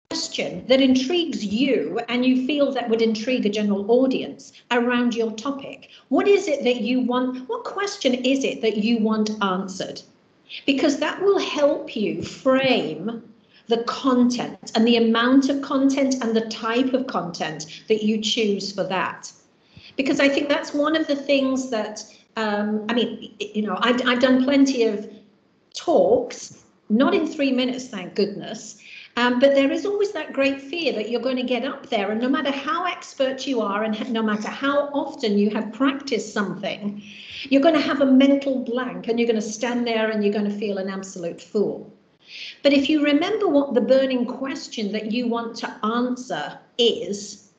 question that intrigues you and you feel that would intrigue a general audience around your topic. What is it that you want? What question is it that you want answered? Because that will help you frame the content and the amount of content and the type of content that you choose for that. Because I think that's one of the things that, I've done plenty of talks, not in 3 minutes, thank goodness, but there is always that great fear that you're going to get up there, and no matter how expert you are and no matter how often you have practiced something, you're going to have a mental blank, and you're going to stand there and you're going to feel an absolute fool. But if you remember what the burning question that you want to answer is,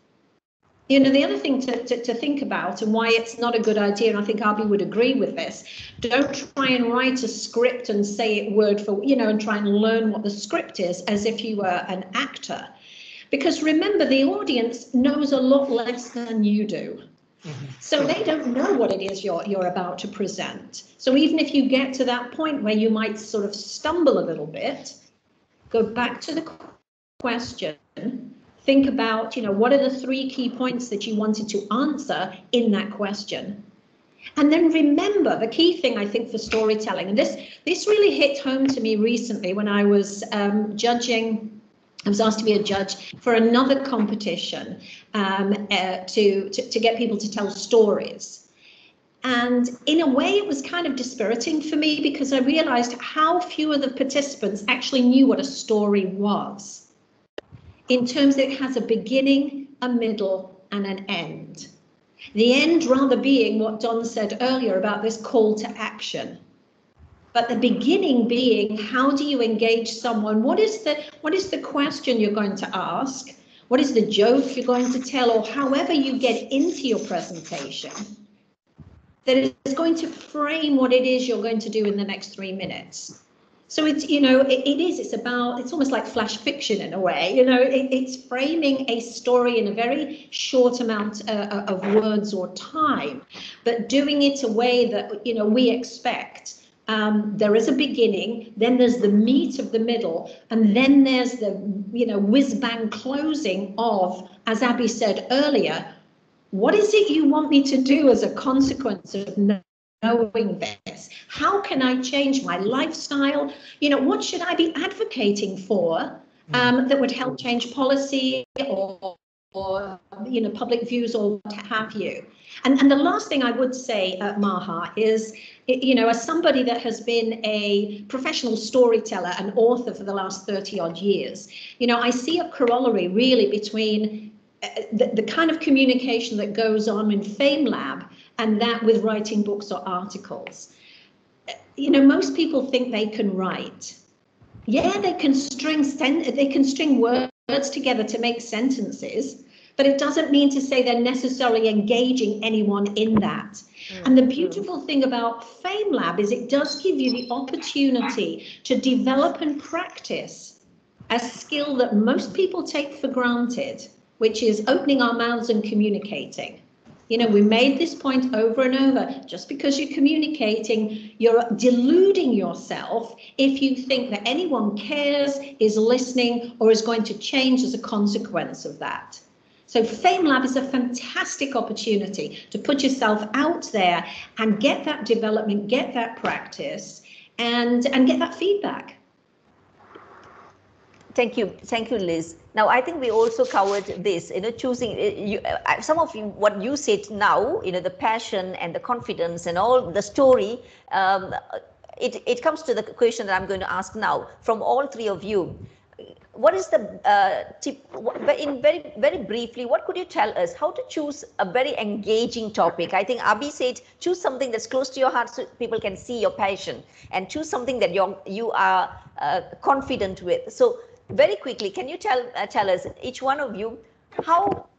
the other thing to think about, and why it's not a good idea, and I think Abhi would agree with this, don't try and write a script and say it word for, and try and learn what the script is as if you were an actor. Because remember, the audience knows a lot less than you do. So they don't know what it is you're about to present. So even if you get to that point where you might sort of stumble a little bit, go back to the question, think about, what are the 3 key points that you wanted to answer in that question? And then remember, the key thing, I think, for storytelling, and this really hit home to me recently when I was judging I was asked to be a judge for another competition to get people to tell stories. And in a way, it was kind of dispiriting for me because I realized how few of the participants actually knew what a story was, in terms that it has a beginning, a middle, and an end. The end rather being what Don said earlier about this call to action. But the beginning being, how do you engage someone? What is the question you're going to ask? What is the joke you're going to tell? Or however you get into your presentation, that is going to frame what it is you're going to do in the next 3 minutes. So it's, it's almost like flash fiction in a way, it's framing a story in a very short amount of words or time, but doing it a way that, we expect. There is a beginning, then there's the meat of the middle, and then there's the, whiz-bang closing of, as Abhi said earlier, what is it you want me to do as a consequence of knowing this? How can I change my lifestyle? What should I be advocating for that would help change policy or public views or what have you? And the last thing I would say, Maha, is, as somebody that has been a professional storyteller and author for the last 30 odd years, I see a corollary really between the kind of communication that goes on in FameLab and that with writing books or articles. Most people think they can write. Yeah, they can string words together to make sentences, but it doesn't mean to say they're necessarily engaging anyone in that. And the beautiful thing about FameLab is it does give you the opportunity to develop and practice a skill that most people take for granted, which is opening our mouths and communicating. We made this point over and over. Just because you're communicating, you're deluding yourself if you think that anyone cares, is listening, or is going to change as a consequence of that. So FameLab is a fantastic opportunity to put yourself out there and get that development, get that practice, and get that feedback. Thank you, Liz. Now, I think we also covered this, choosing, some of what you said now, the passion and the confidence and all the story, it comes to the question that I'm going to ask now from all three of you. What is the tip, in very briefly, what could you tell us how to choose a very engaging topic? I think Abhi said, choose something that's close to your heart so people can see your passion, and choose something that you are confident with. So very quickly, can you tell us, each one of you,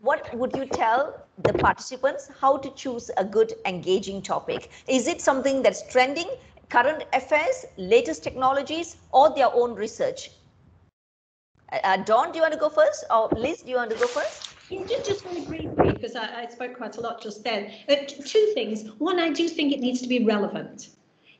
what would you tell the participants how to choose a good engaging topic? Is it something that's trending, current affairs, latest technologies, or their own research? Dawn, do you want to go first, or Liz, do you want to go first? Yeah, just very briefly, because I spoke quite a lot just then. Two things. One, I do think it needs to be relevant.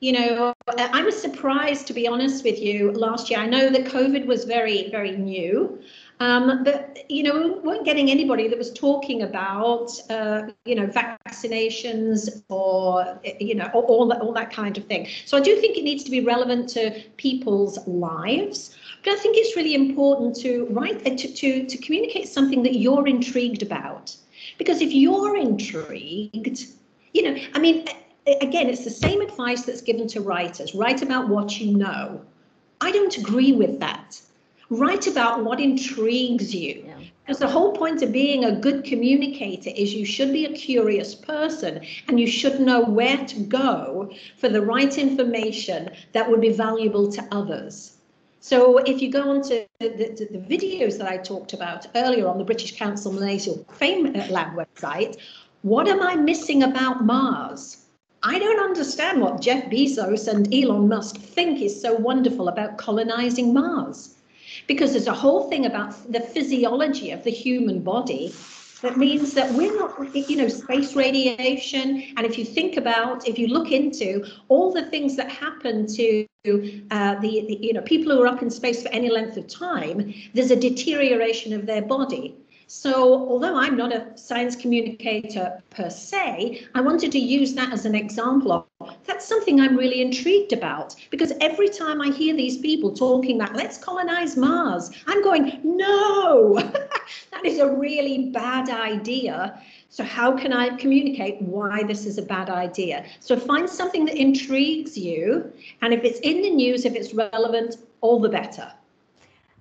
I was surprised, to be honest with you, last year. I know that COVID was very, very new, but, we weren't getting anybody that was talking about, vaccinations or, all that kind of thing. So I do think it needs to be relevant to people's lives. But I think it's really important to to communicate something that you're intrigued about. Because if you're intrigued, again, it's the same advice that's given to writers. Write about what you know. I don't agree with that. Write about what intrigues you. Yeah. Because the whole point of being a good communicator is you should be a curious person and you should know where to go for the right information that would be valuable to others. So if you go on to the videos that I talked about earlier on the British Council Malaysia FameLab website, what am I missing about Mars? I don't understand what Jeff Bezos and Elon Musk think is so wonderful about colonizing Mars. Because there's a whole thing about the physiology of the human body that means that we're not, space radiation. And if you look into all the things that happen to the people who are up in space for any length of time, there's a deterioration of their body. So although I'm not a science communicator per se, I wanted to use that as an example of that's something I'm really intrigued about, because every time I hear these people talking about let's colonize Mars, I'm going, no, that is a really bad idea. So how can I communicate why this is a bad idea? So find something that intrigues you, and if it's in the news, if it's relevant, all the better.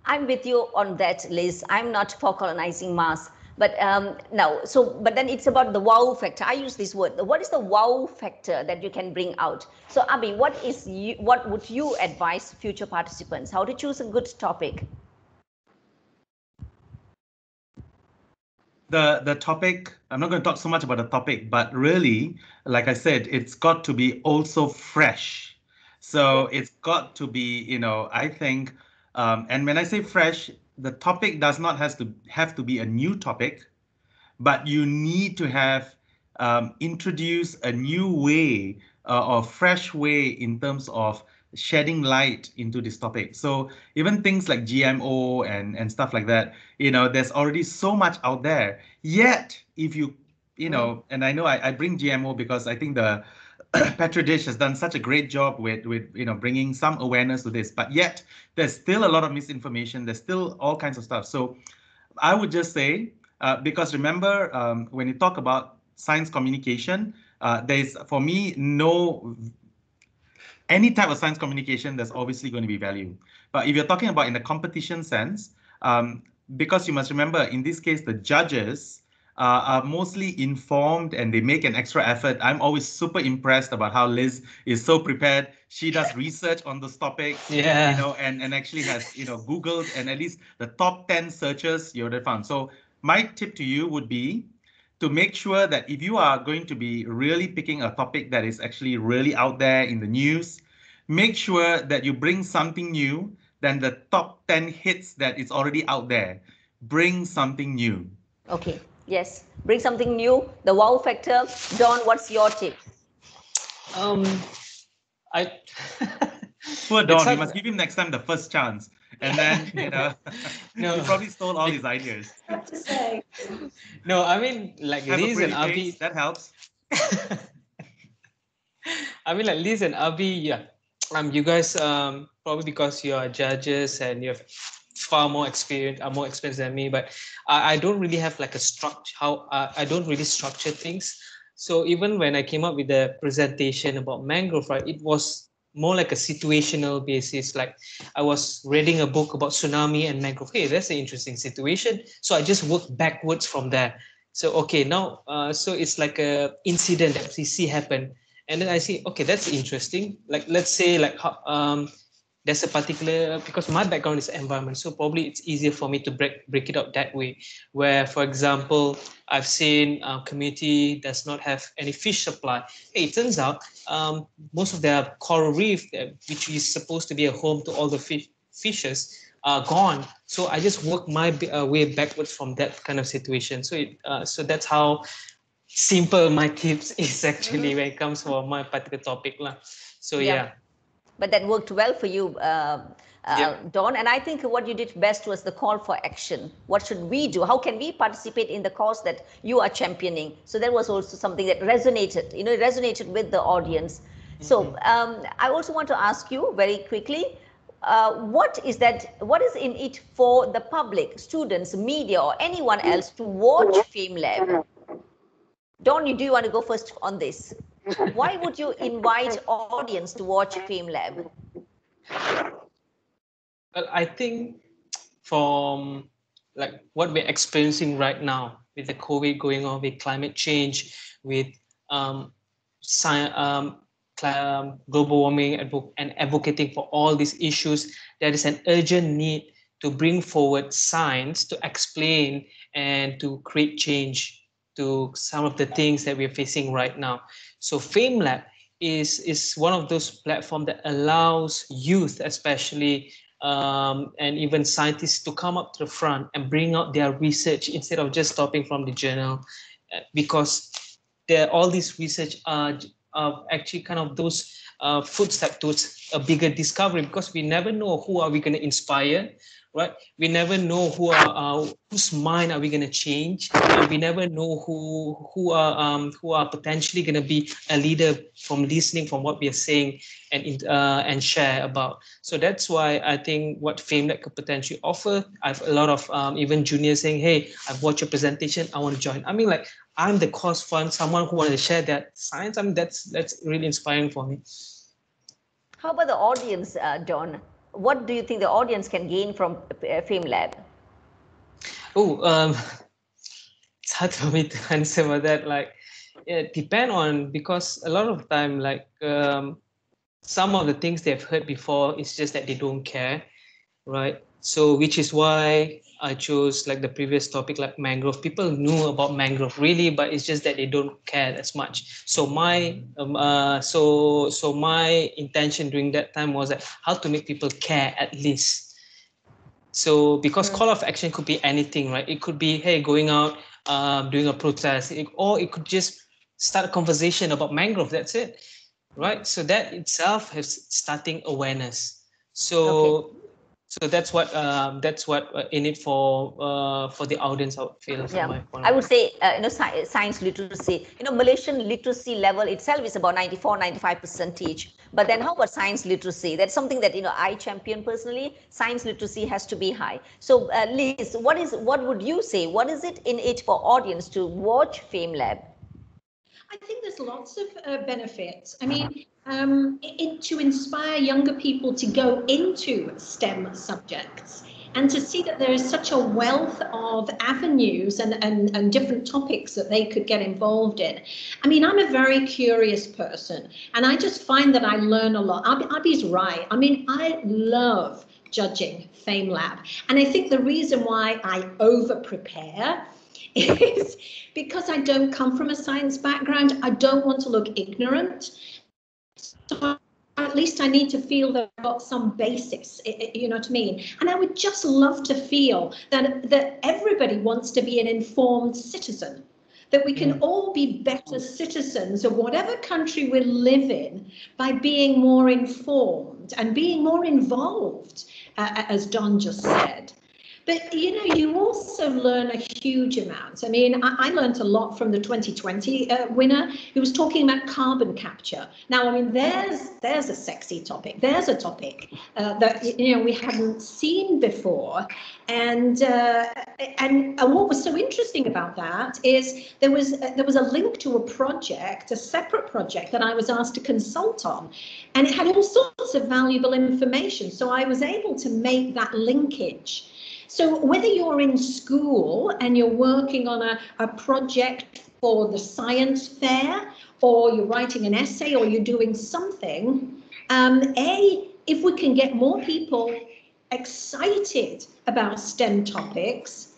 I'm with you on that, Liz. I'm not for colonizing Mars. But but then it's about the wow factor. I use this word. What is the wow factor that you can bring out? So Abhi, what would you advise future participants? How to choose a good topic? The topic, I'm not going to talk so much about the topic, but really, like I said, it's got to be also fresh. So it's got to be, I think, and when I say fresh, the topic does not have to be a new topic, but you need to have introduce a new way or fresh way in terms of shedding light into this topic. So even things like GMO and stuff like that, there's already so much out there. Yet, if you and I know I bring GMO because I think the Petri dish has done such a great job with bringing some awareness to this, but yet there's still a lot of misinformation. There's still all kinds of stuff. So I would just say, because remember, when you talk about science communication, there's, for me, any type of science communication, there's obviously going to be value. But if you're talking about in a competition sense, because you must remember, in this case, the judges are mostly informed and they make an extra effort. I'm always super impressed about how Liz is so prepared. She does research on those topics, and actually has, Googled, and at least the top 10 searches you would have found. So my tip to you would be to make sure that if you are going to be really picking a topic that is actually really out there in the news, make sure that you bring something new than the top 10 hits that is already out there. Bring something new. Okay. Yes, bring something new, the wow factor. Don, what's your tip? Poor Don, we must give him next time the first chance. And then, no, you probably stole all his ideas. What to say? No, I mean, like Liz and Abhi. That helps. I mean, like Liz and Abhi, yeah. You guys, probably because you are judges and you have far more experience, are more experienced than me, but I don't really have like a structure, I don't really structure things. So even when I came up with the presentation about mangrove, right, it was more like a situational basis. Like I was reading a book about tsunami and mangrove. Hey, that's an interesting situation. So I just worked backwards from there. So, okay, now, so it's like a incident that we see happen. And then I see, okay, that's interesting. Like, let's say like, there's a particular, because my background is environment, so probably it's easier for me to break it up that way, where, for example, I've seen a community does not have any fish supply. Hey, it turns out most of their coral reef, which is supposed to be a home to all the fishes, are gone. So I just work my way backwards from that kind of situation. So so that's how simple my tips is actually when it comes for my particular topic. So yeah. But that worked well for you, Dawn. And I think what you did best was the call for action. What should we do? How can we participate in the cause that you are championing? So that was also something that resonated, it resonated with the audience. So I also want to ask you very quickly, what is in it for the public, students, media, or anyone else to watch FameLab? Dawn, do you want to go first on this? Why would you invite audience to watch FameLab? Well, I think from like what we're experiencing right now with the COVID going on, with climate change, with global warming and advocating for all these issues, there is an urgent need to bring forward science to explain and to create change to some of the things that we're facing right now. So FameLab is one of those platforms that allows youth, especially, and even scientists, to come up to the front and bring out their research instead of just stopping from the journal, because all these research are actually kind of those footsteps towards a bigger discovery, because we never know who are we going to inspire, right? We never know whose mind are we going to change. We never know who are potentially going to be a leader from listening from what we are saying and share about. So that's why I think what FameLab could potentially offer. I have a lot of even juniors saying, "Hey, I've watched your presentation. I want to join." I mean, like, I'm the cause fund, someone who wanted to share that science. I mean, that's really inspiring for me. How about the audience, Don? What do you think the audience can gain from FameLab? Oh, it's hard for me to answer about that. Like, it depend on, because a lot of time, like, some of the things they've heard before, it's just that they don't care, right? So, which is why I chose, like, the previous topic, like mangrove. People knew about mangrove really, but it's just that they don't care as much. So my so my intention during that time was that how to make people care at least. So because call of action could be anything, right? It could be, hey, going out, doing a protest, or it could just start a conversation about mangrove. That's it, right? So that itself has starting awareness. So so that's what in it for the audience, I would feel. Yeah, I would say science literacy. Malaysian literacy level itself is about 94-95%. But then how about science literacy? That's something that I champion personally. Science literacy has to be high. So Liz, what would you say? What is it in it for audience to watch FameLab? I think there's lots of benefits. I mean, to inspire younger people to go into STEM subjects and to see that there is such a wealth of avenues and different topics that they could get involved in. I mean, I'm a very curious person, and I just find that I learn a lot. Abhi's right. I mean, I love judging FameLab, and I think the reason why I over-prepare is because I don't come from a science background. I don't want to look ignorant. So at least I need to feel that I've got some basis, you know what I mean? And I would just love to feel that everybody wants to be an informed citizen, that we can all be better citizens of whatever country we live in by being more informed and being more involved, as Don just said. But, you also learn a huge amount. I mean, I learned a lot from the 2020 winner who was talking about carbon capture. Now, I mean, there's a sexy topic. There's a topic that, we hadn't seen before. And what was so interesting about that is there was a link to a project, a separate project that I was asked to consult on, and it had all sorts of valuable information. So I was able to make that linkage. So whether you're in school and you're working on a project for the science fair, or you're writing an essay, or you're doing something, if we can get more people excited about STEM topics,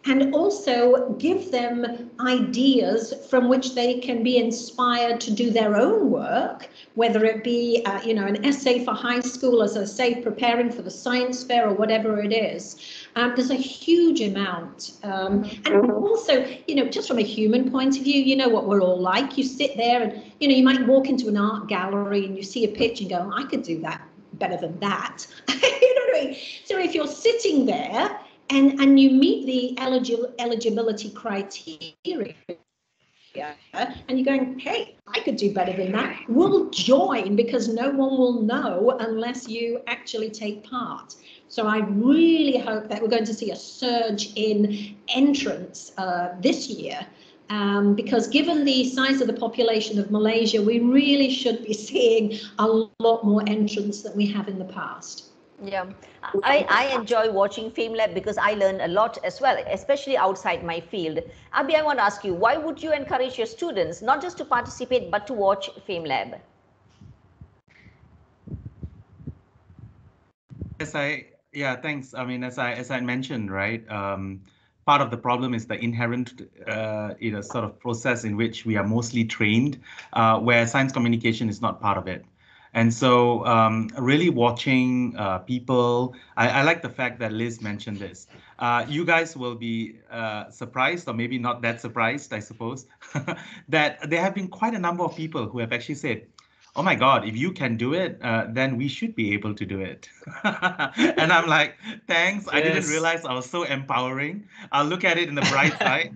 and also give them ideas from which they can be inspired to do their own work, whether it be, an essay for high school, as I say, preparing for the science fair or whatever it is. There's a huge amount. And also, just from a human point of view, you know what we're all like. You sit there and, you might walk into an art gallery and you see a picture and go, I could do that better than that. You know what I mean? So if you're sitting there, and you meet the eligibility criteria, and you're going, hey, I could do better than that. We'll join, because no one will know unless you actually take part. So I really hope that we're going to see a surge in entrance this year, because given the size of the population of Malaysia, we really should be seeing a lot more entrants than we have in the past. Yeah, I enjoy watching FameLab because I learn a lot as well, especially outside my field. Abhi, I want to ask you, why would you encourage your students not just to participate but to watch FameLab? Thanks. I mean, as I mentioned, right, part of the problem is the inherent, sort of process in which we are mostly trained, where science communication is not part of it. And so really watching people, I like the fact that Liz mentioned this. You guys will be surprised, or maybe not that surprised, I suppose, that there have been quite a number of people who have actually said, oh my God, if you can do it, then we should be able to do it. And I'm like, thanks. I didn't Yes. realize I was so empowering. I'll look at it in the bright side.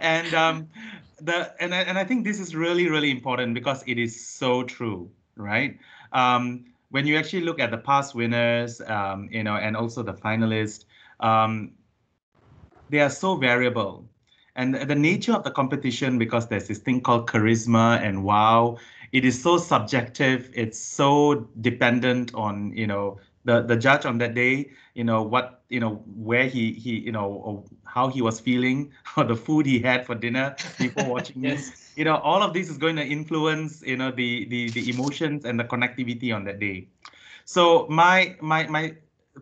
And I think this is really, really important because it is so true, right? When you actually look at the past winners, and also the finalists, they are so variable. And the nature of the competition, because there's this thing called charisma and wow, it is so subjective. It's so dependent on, the judge on that day, where he or how he was feeling, or the food he had for dinner before watching me. Yes. All of this is going to influence, the emotions and the connectivity on that day. So my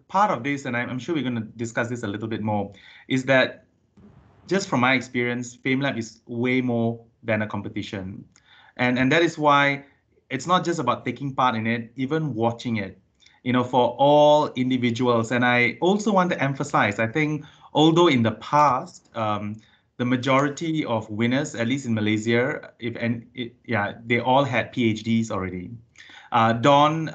part of this, and I'm sure we're going to discuss this a little bit more, is that just from my experience, FameLab is way more than a competition. And that is why it's not just about taking part in it, even watching it, for all individuals. And I also want to emphasize, I think, although in the past, the majority of winners, at least in Malaysia, they all had PhDs already. Dawn,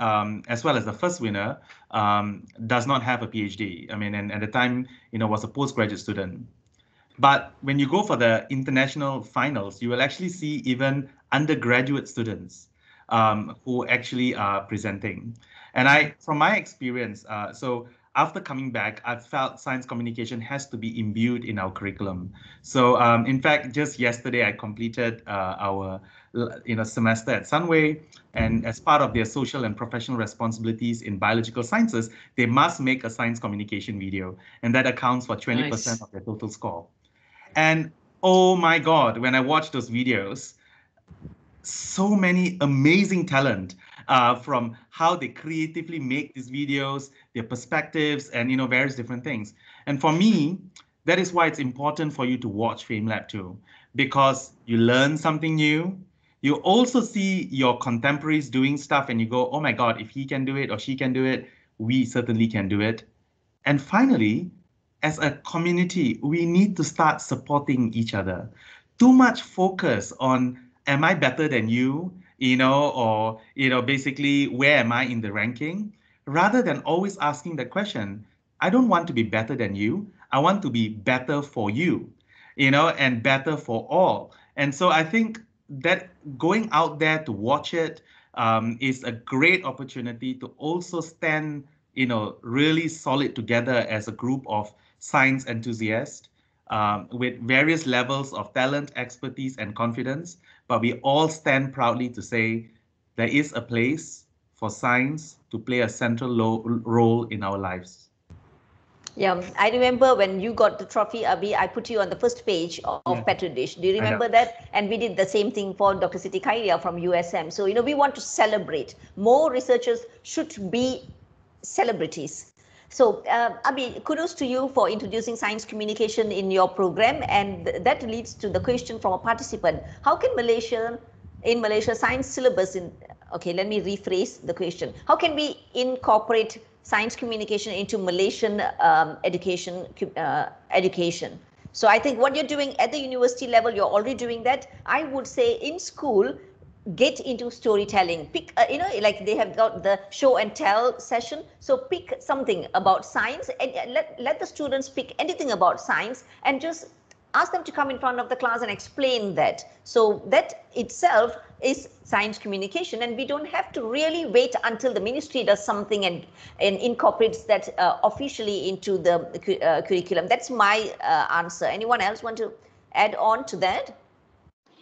as well as the first winner, does not have a PhD. I mean, and at the time, was a postgraduate student. But when you go for the international finals, you will actually see even undergraduate students who actually are presenting. And from my experience, so after coming back, I felt science communication has to be imbued in our curriculum. So in fact, just yesterday, I completed our semester at Sunway. And as part of their social and professional responsibilities in biological sciences, they must make a science communication video. And that accounts for 20% of their total score. And oh my God, when I watched those videos, so many amazing talent from how they creatively make these videos, their perspectives, and various different things. And for me, that is why it's important for you to watch FameLab too, because you learn something new. You also see your contemporaries doing stuff and you go, oh my God, if he can do it or she can do it, we certainly can do it. And finally, as a community, we need to start supporting each other. Too much focus on, am I better than you? Or, basically, where am I in the ranking? Rather than always asking the question, I don't want to be better than you. I want to be better for you, and better for all. And so I think that going out there to watch it is a great opportunity to also stand, really solid together as a group of science enthusiasts with various levels of talent, expertise, and confidence. But we all stand proudly to say there is a place for science to play a central role in our lives. Yeah, I remember when you got the trophy, Abhi, I put you on the first page of Petri Dish. Do you remember that? And we did the same thing for Dr. Siti Khayriyyah from USM. So, we want to celebrate. More researchers should be celebrities. So, Abhi, kudos to you for introducing science communication in your program. And that leads to the question from a participant. How can in Malaysia, science syllabus okay, let me rephrase the question. How can we incorporate science communication into Malaysian education? So I think what you're doing at the university level, you're already doing that. I would say in school, get into storytelling. Pick, like they have got the show and tell session. So pick something about science and let the students pick anything about science and just ask them to come in front of the class and explain that. So that itself is science communication, and we don't have to really wait until the ministry does something and incorporates that officially into the curriculum. That's my answer. Anyone else want to add on to that?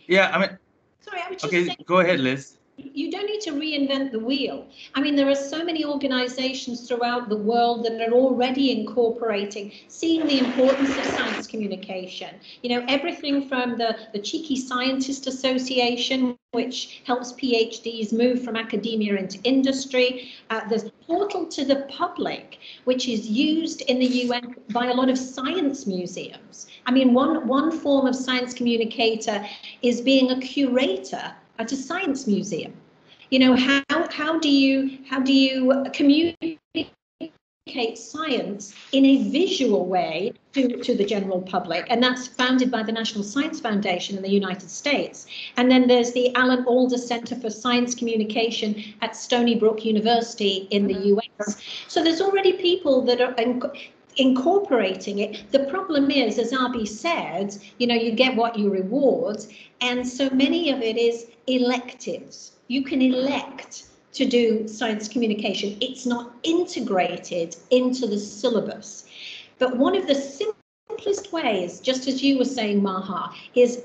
Yeah, I mean, sorry, I would just okay, say, go ahead, Liz. You don't need to reinvent the wheel. I mean, there are so many organizations throughout the world that are already incorporating, seeing the importance of science communication. Everything from the Cheeky Scientist Association, which helps PhDs move from academia into industry. There's Portal to the Public, which is used in the UN by a lot of science museums. I mean, one form of science communicator is being a curator at a science museum. How do you communicate science in a visual way to the general public, and that's founded by the National Science Foundation in the United States. And then there's the Alan Alda Center for Science Communication at Stony Brook University in the US. So there's already people that are incorporating it. The problem is, as Abhi said, you get what you reward, and so many of it is electives. You can elect to do science communication. It's not integrated into the syllabus. But one of the simplest ways, just as you were saying, Maha, is,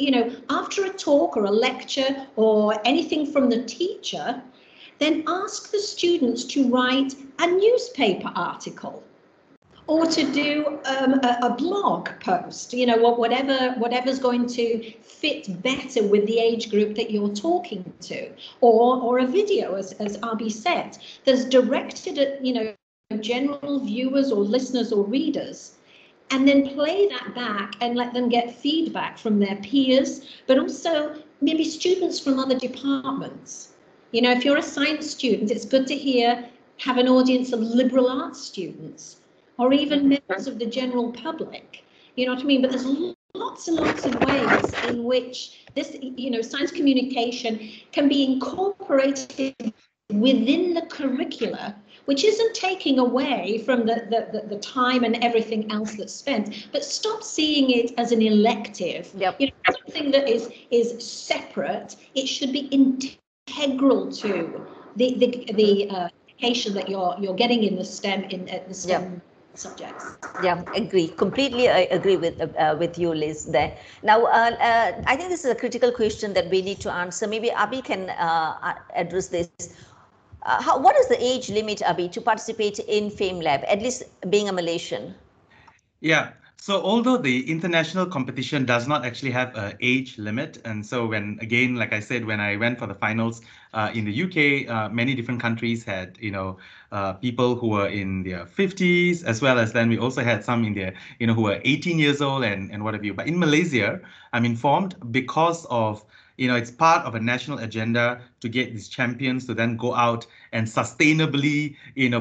after a talk or a lecture or anything from the teacher, then ask the students to write a newspaper article or to do a blog post, whatever's going to fit better with the age group that you're talking to, or a video, as Abhi said, that's directed at, general viewers or listeners or readers, and then play that back and let them get feedback from their peers, but also maybe students from other departments. If you're a science student, it's good to have an audience of liberal arts students, or even members of the general public, you know what I mean? But there's lots and lots of ways in which this, science communication can be incorporated within the curricula, which isn't taking away from the time and everything else that's spent, but stop seeing it as an elective. Yep. Something that is separate. It should be integral to the education that you're getting in the STEM Yep. subjects. Yeah, agree. Completely, I agree with you, Liz. There. Now, I think this is a critical question that we need to answer. Maybe Abhi can address this. What is the age limit, Abhi, to participate in FameLab? At least being a Malaysian. Yeah. So although the international competition does not actually have an age limit, and so like I said, when I went for the finals in the UK, many different countries had, people who were in their 50s, as well as then we also had some in their, who were 18 years old and what have you. But in Malaysia, I'm informed, because of, it's part of a national agenda to get these champions to then go out and sustainably,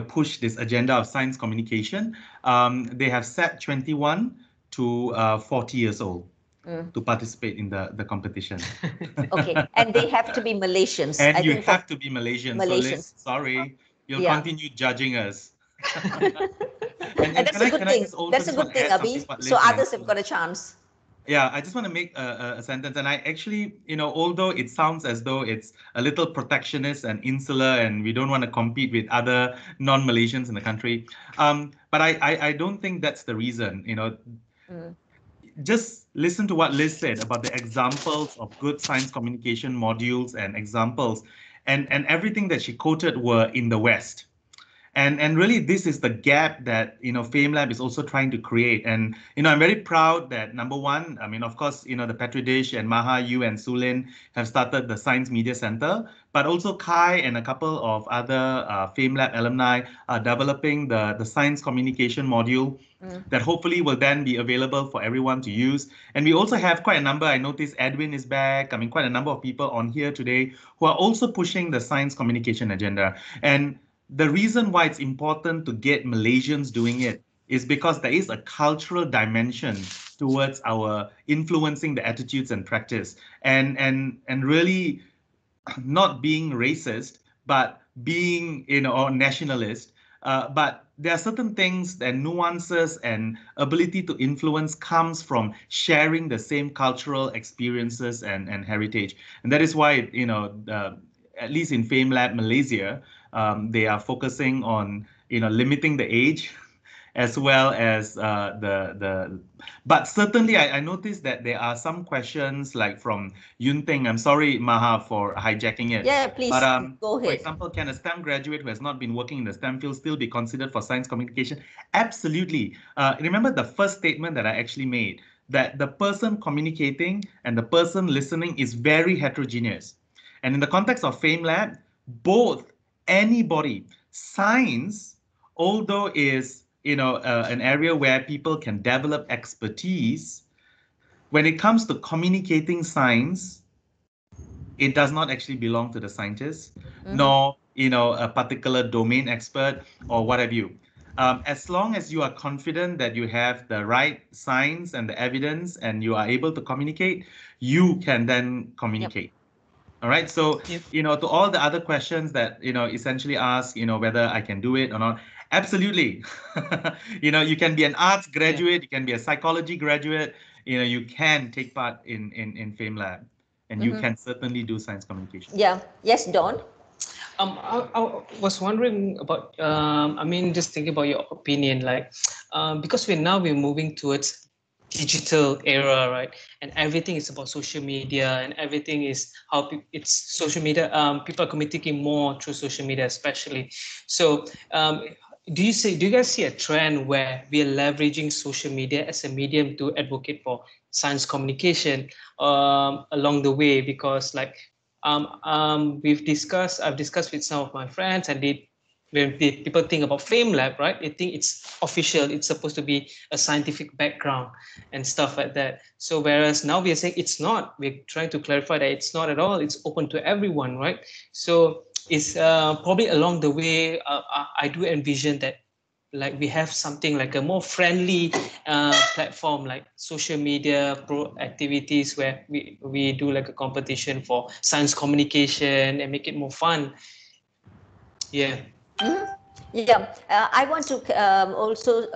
push this agenda of science communication. They have set 21 to 40 years old to participate in the competition. Okay, and they have to be Malaysians. And I you think have to be Malaysian. So Liz, sorry, you'll continue judging us. and that's a good thing. That's a good thing, Abhi. So others have got a chance. Yeah, I just want to make a sentence. And I actually, although it sounds as though it's a little protectionist and insular and we don't want to compete with other non-Malaysians in the country, but I don't think that's the reason. Just listen to what Liz said about the examples of good science communication modules and examples, and everything that she quoted were in the West. And really, this is the gap that, FameLab is also trying to create. And, I'm very proud that, number one, I mean, of course, the Petri Dish and Maha, you and Sulin have started the Science Media Center, but also Kai and a couple of other FameLab alumni are developing the science communication module that hopefully will then be available for everyone to use. And we also have quite a number. I noticed Edwin is back. I mean, quite a number of people on here today who are also pushing the science communication agenda. And the reason why it's important to get Malaysians doing it is because there is a cultural dimension towards our influencing the attitudes and practice, and really not being racist, but being, or nationalist. But there are certain things and nuances and ability to influence comes from sharing the same cultural experiences and heritage. And that is why, at least in FameLab Malaysia, they are focusing on, limiting the age as well as but certainly I noticed that there are some questions like from Yun Teng. I'm sorry, Maha, for hijacking it. Yeah, please but, go ahead. For example, can a STEM graduate who has not been working in the STEM field still be considered for science communication? Absolutely. Remember the first statement that I actually made, that the person communicating and the person listening is very heterogeneous. And in the context of FameLab, both, anybody, science, although is an area where people can develop expertise, when it comes to communicating science, it does not actually belong to the scientist, nor a particular domain expert or what have you. As long as you are confident that you have the right science and the evidence and you are able to communicate, you can then communicate. All right. So, to all the other questions that, essentially ask, whether I can do it or not. Absolutely. You can be an arts graduate, you can be a psychology graduate, you can take part in FameLab, and you can certainly do science communication. Yeah. Yes, Dawn. I was wondering about, just thinking about your opinion, like, because we're moving towards digital era, right? And everything is about social media, and everything is how it's social media. People are communicating more through social media, especially. So, do you guys see a trend where we are leveraging social media as a medium to advocate for science communication along the way? Because like I've discussed with some of my friends, and when people think about FameLab, right, they think it's official, it's supposed to be a scientific background and stuff like that. So whereas now we are saying it's not, we're trying to clarify that it's not at all, it's open to everyone, right? So it's probably along the way, I do envision that like we have something like a more friendly platform like social media pro activities where we do like a competition for science communication and make it more fun. Yeah. Yeah, I want to also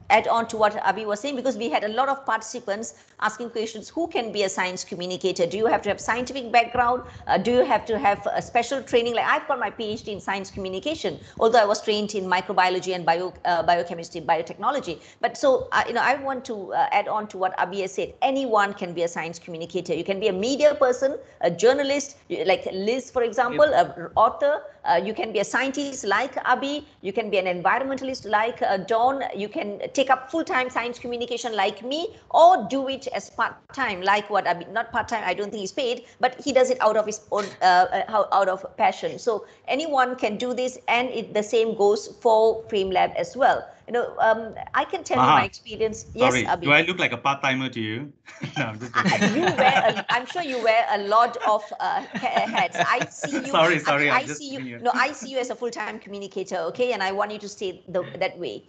add on to what Abhi was saying, because we had a lot of participants asking questions. Who can be a science communicator? Do you have to have scientific background? Do you have to have a special training? Like I've got my PhD in science communication, although I was trained in microbiology and biochemistry, biotechnology. But so, I want to add on to what Abhi has said. Anyone can be a science communicator. You can be a media person, a journalist, like Liz, for example, an author. You can be a scientist like Abhi. You can be an environmentalist like Dawn. You can take up full-time science communication like me, or do it as part-time like what Abhi, not part-time, I don't think he's paid, but he does it out of his own, out of passion. So anyone can do this, and the same goes for FameLab as well. I can tell you my experience. Sorry, yes, Abhi. do I look like a part-timer to you? No, I'm just joking. I'm sure you wear a lot of hats. I see you. Sorry. I see you. No, I see you as a full-time communicator. Okay, and I want you to stay that way.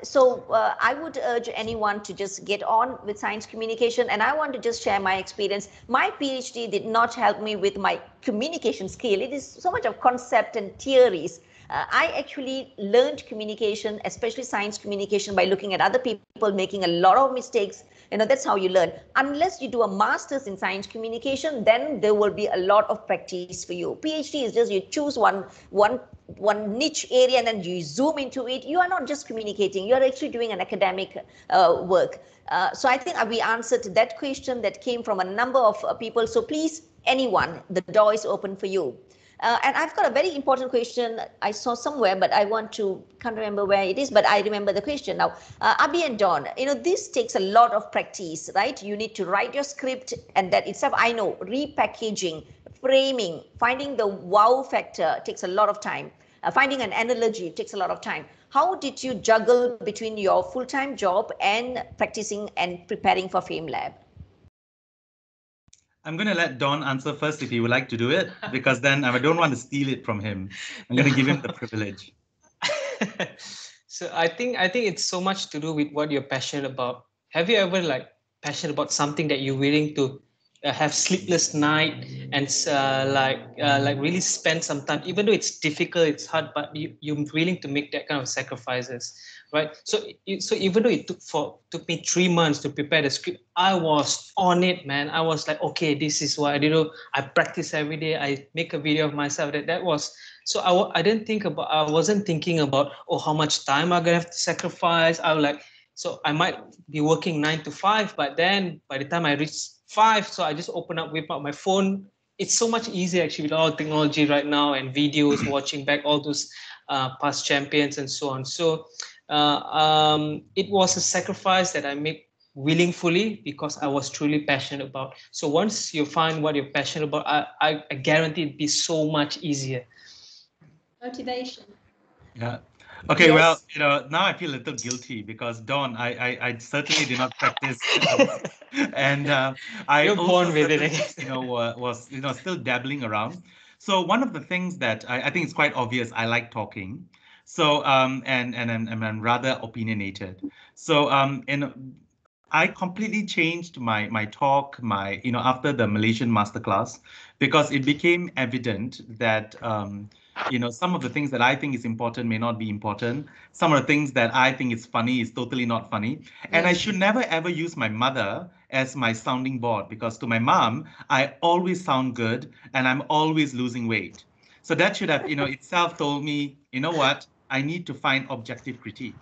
So I would urge anyone to just get on with science communication, and I want to just share my experience. My PhD did not help me with my communication skill. It is so much of concept and theories. I actually learned communication, especially science communication, by looking at other people making a lot of mistakes. That's how you learn. Unless you do a master's in science communication, then there will be a lot of practice for you. PhD is just you choose one niche area and then you zoom into it. You are not just communicating, you are actually doing an academic work. So I think we answered that question that came from a number of people. So please, anyone, the door is open for you. And I've got a very important question I saw somewhere, but can't remember where it is, but I remember the question now. Abhi and Dawn, this takes a lot of practice, right? You need to write your script, and that itself, I know, repackaging, framing, finding the wow factor takes a lot of time. Finding an analogy takes a lot of time. How did you juggle between your full-time job and practicing and preparing for FameLab? I'm going to let Don answer first if he would like to do it, because then I don't want to steal it from him. I'm going to give him the privilege. So I think it's so much to do with what you're passionate about. Have you ever passionate about something that you're willing to have sleepless night and really spend some time, even though it's difficult, it's hard, but you're willing to make that kind of sacrifices, right? So even though it took me 3 months to prepare the script, I was on it, man. I was like, okay, this is what I do. I practice every day. I make a video of myself. That was. So I wasn't thinking about, how much time I'm gonna have to sacrifice. So I might be working 9 to 5, but then by the time I reach 5, so I just whip out my phone. It's so much easier actually with all technology right now and videos, watching back all those past champions and so on. So it was a sacrifice that I made willingly because I was truly passionate about. So once you find what you're passionate about, I guarantee it'd be so much easier. Motivation. Yeah. Okay, yes. Well, now I feel a little guilty because Dawn, I certainly did not practice, and I You're also born with it, was still dabbling around. So one of the things that I think it's quite obvious, I like talking. So and I'm rather opinionated. So and I completely changed my talk, after the Malaysian masterclass, because it became evident that some of the things that I think is important may not be important. Some of the things that I think is funny is totally not funny. And I should never ever use my mother as my sounding board, because to my mom, I always sound good and I'm always losing weight. So that should have, itself told me, you know what, I need to find objective critique.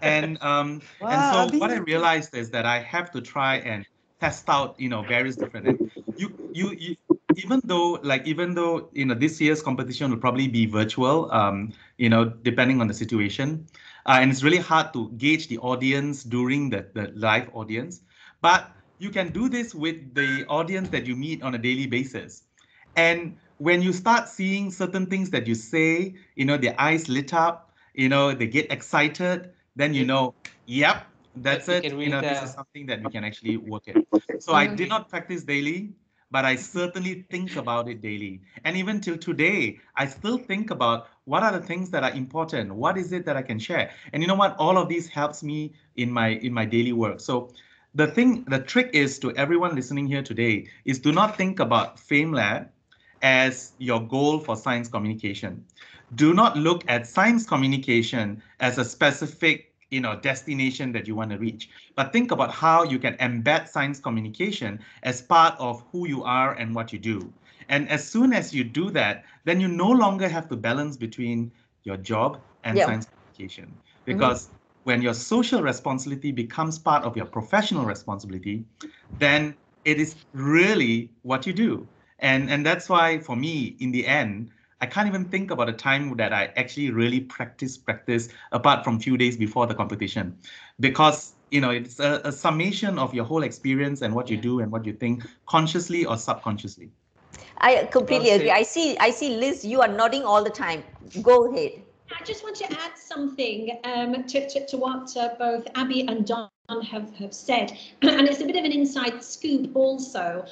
And so what I realized is that I have to try and test out, various different. And you even though this year's competition will probably be virtual, depending on the situation, and it's really hard to gauge the audience during the live audience, but you can do this with the audience that you meet on a daily basis. And when you start seeing certain things that you say, their eyes lit up, they get excited, then yep, that's it. This is something that we can actually work at. So I did not practice daily, but I certainly think about it daily. And even till today, I still think about what are the things that are important? What is it that I can share? And you know what? All of these helps me in my daily work. So the trick is, to everyone listening here today, is do not think about FameLab as your goal for science communication. Do not look at science communication as a specific destination that you want to reach, but think about how you can embed science communication as part of who you are and what you do. And as soon as you do that, then you no longer have to balance between your job and science communication, because when your social responsibility becomes part of your professional responsibility, then it is really what you do. And that's why, for me, in the end, I can't even think about a time that I actually really practice, apart from few days before the competition, because it's a summation of your whole experience and what you do and what you think, consciously or subconsciously. I completely agree. I see, Liz, you are nodding all the time. Go ahead. I just want to add something to what both Abhi and Don have said, and it's a bit of an inside scoop also,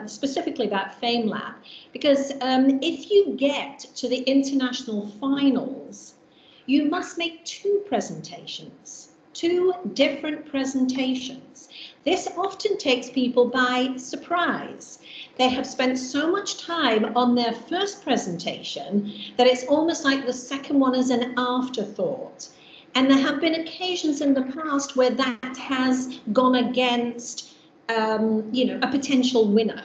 specifically about FameLab, because if you get to the international finals, you must make two different presentations. This often takes people by surprise. They have spent so much time on their first presentation that it's almost like the second one is an afterthought. And there have been occasions in the past where that has gone against, a potential winner.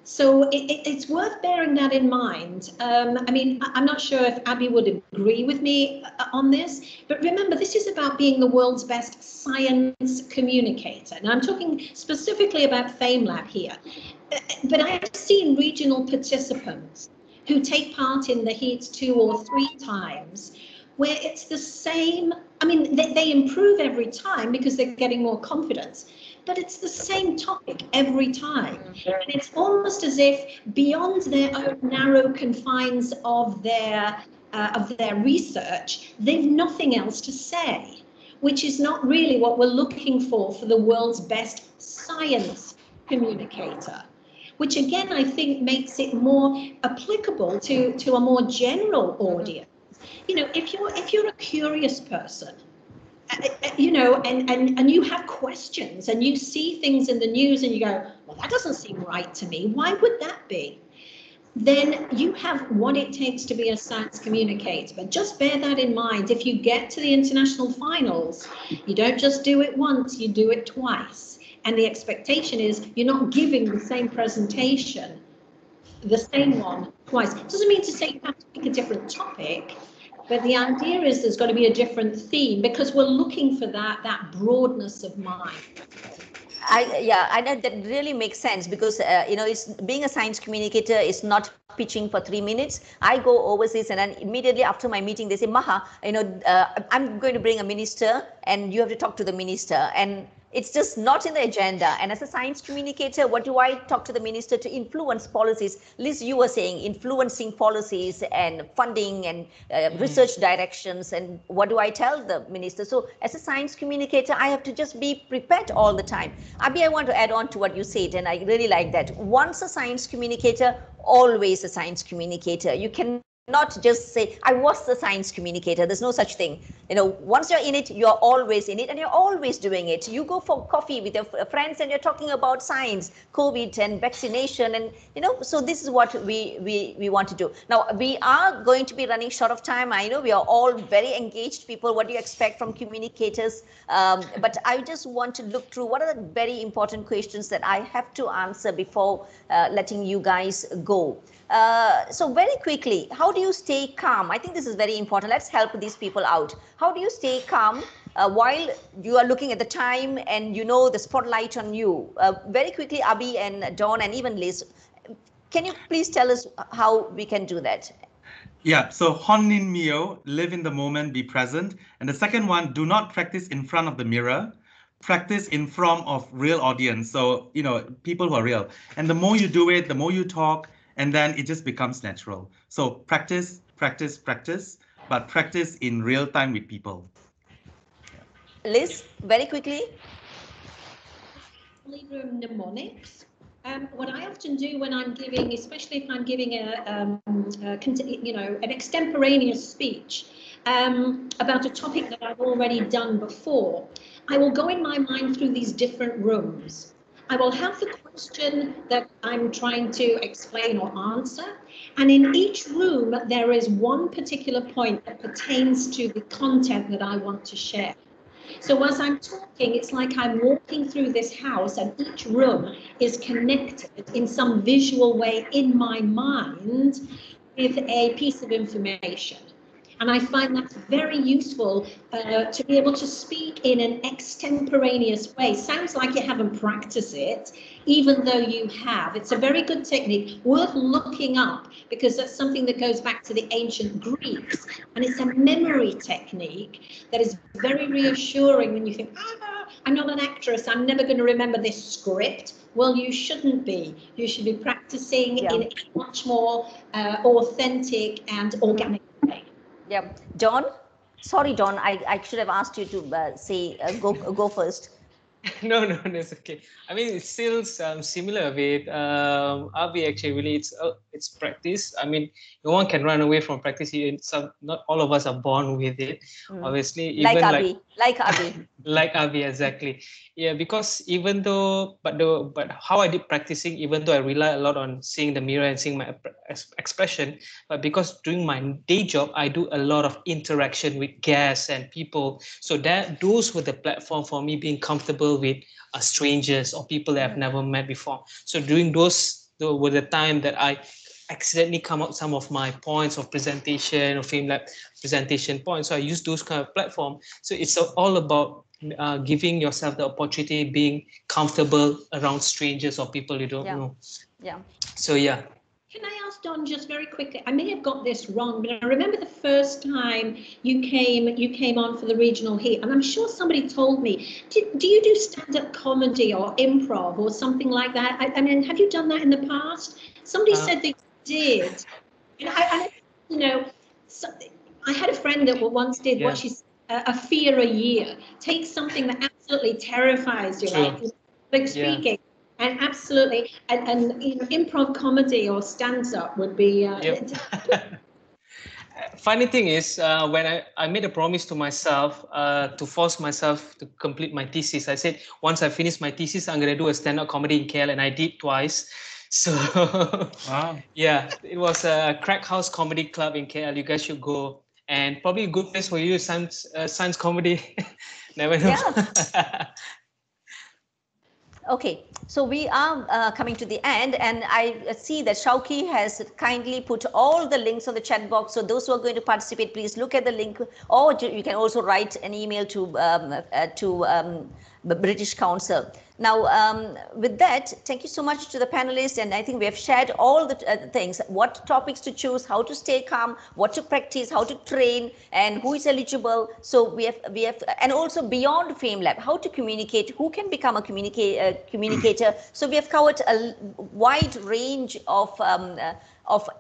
So it's worth bearing that in mind. I mean, I'm not sure if Abhi would agree with me on this, but remember, this is about being the world's best science communicator. Now, I'm talking specifically about FameLab here, but I've seen regional participants who take part in the heats 2 or 3 times, where it's the same. I mean, they improve every time because they're getting more confidence, but it's the same topic every time. And it's almost as if, beyond their own narrow confines of their research, they've nothing else to say, which is not really what we're looking for the world's best science communicator, which again, I think makes it more applicable to a more general audience. If you're a curious person, and you have questions and you see things in the news and you go, well, that doesn't seem right to me. Why would that be? Then you have what it takes to be a science communicator. But just bear that in mind. If you get to the international finals, you don't just do it once, you do it twice. And the expectation is you're not giving the same presentation, the same one twice. It doesn't mean to say you have to pick a different topic, but the idea is there's got to be a different theme, because we're looking for that broadness of mind. I know that really makes sense, because it's being a science communicator is not pitching for 3 minutes. I go overseas and then immediately after my meeting they say, Maha, I'm going to bring a minister and you have to talk to the minister, and it's just not in the agenda. And as a science communicator, what do I talk to the minister to influence policies? Liz, you were saying influencing policies and funding and research directions. And what do I tell the minister? So as a science communicator, I have to just be prepared all the time. Abhi, I want to add on to what you said, and I really like that. Once a science communicator, always a science communicator. You can not just say, I was the science communicator. There's no such thing. You know, once you're in it, you're always in it and you're always doing it. You go for coffee with your friends and you're talking about science, COVID and vaccination. And, you know, so this is what we want to do. Now, we are going to be running short of time. I know we are all very engaged people. What do you expect from communicators? But I just want to look through what are the very important questions that I have to answer before letting you guys go. So very quickly, how do you stay calm? I think this is very important. Let's help these people out. How do you stay calm while you are looking at the time and you know the spotlight on you? Very quickly, Abhi and Dawn and even Liz, can you please tell us how we can do that? Yeah, so hon in mio, live in the moment, be present. And the second one, do not practice in front of the mirror. Practice in front of real audience. So, you know, people who are real. And the more you do it, the more you talk, and then it just becomes natural. So practice, practice, practice, but practice in real time with people. Liz, very quickly. Leader of Mnemonics. What I often do when I'm giving, especially if I'm giving an extemporaneous speech about a topic that I've already done before, I will go in my mind through these different rooms. I will have the question that I'm trying to explain or answer, and in each room there is one particular point that pertains to the content that I want to share. So as I'm talking, it's like I'm walking through this house and each room is connected in some visual way in my mind with a piece of information. And I find that's very useful to be able to speak in an extemporaneous way. Sounds like you haven't practiced it, even though you have. It's a very good technique, worth looking up, because that's something that goes back to the ancient Greeks. And it's a memory technique that is very reassuring when you think, I'm not an actress, I'm never going to remember this script. Well, you shouldn't be. You should be practicing in a much more authentic and organic way. Yeah, Dawn. Sorry, Dawn. I should have asked you to say go first. No, that's okay. I mean, it's still similar with Abhi. Actually, really, it's practice. I mean, no one can run away from practice. Not all of us are born with it. Obviously, even like Abhi. Like Abhi, exactly. Yeah, because even though, but how I did practicing, even though I rely a lot on seeing the mirror and seeing my expression, but because during my day job, I do a lot of interaction with guests and people. So those were the platform for me being comfortable with strangers or people that I've never met before. So during those were the time that I accidentally come up some of my points of presentation or FameLab presentation points. So I use those kind of platform. So it's all about giving yourself the opportunity, being comfortable around strangers or people you don't know. Yeah. So yeah. Can I ask Don just very quickly? I may have got this wrong, but I remember the first time you came on for the regional heat, and I'm sure somebody told me. Do you do stand-up comedy or improv or something like that? I mean, have you done that in the past? Somebody said they did. And I had a friend that once did what she's a fear a year. Take something that absolutely terrifies you, like speaking. And absolutely, and improv comedy or stand-up would be. Funny thing is, when I made a promise to myself to force myself to complete my thesis, I said once I finish my thesis, I'm gonna do a stand-up comedy in KL, and I did twice. So wow. Yeah, it was a Crack House Comedy Club in KL. You guys should go, and probably a good place for you, science comedy. Never know. Yeah. Okay, so we are coming to the end, and I see that Shauki has kindly put all the links on the chat box. So those who are going to participate, please look at the link, or you can also write an email to the British Council. Now, with that, thank you so much to the panelists, and I think we have shared all the things, what topics to choose, how to stay calm, what to practice, how to train, and who is eligible. So we have, and also beyond FameLab, how to communicate, who can become a communicator. So we have covered a wide range of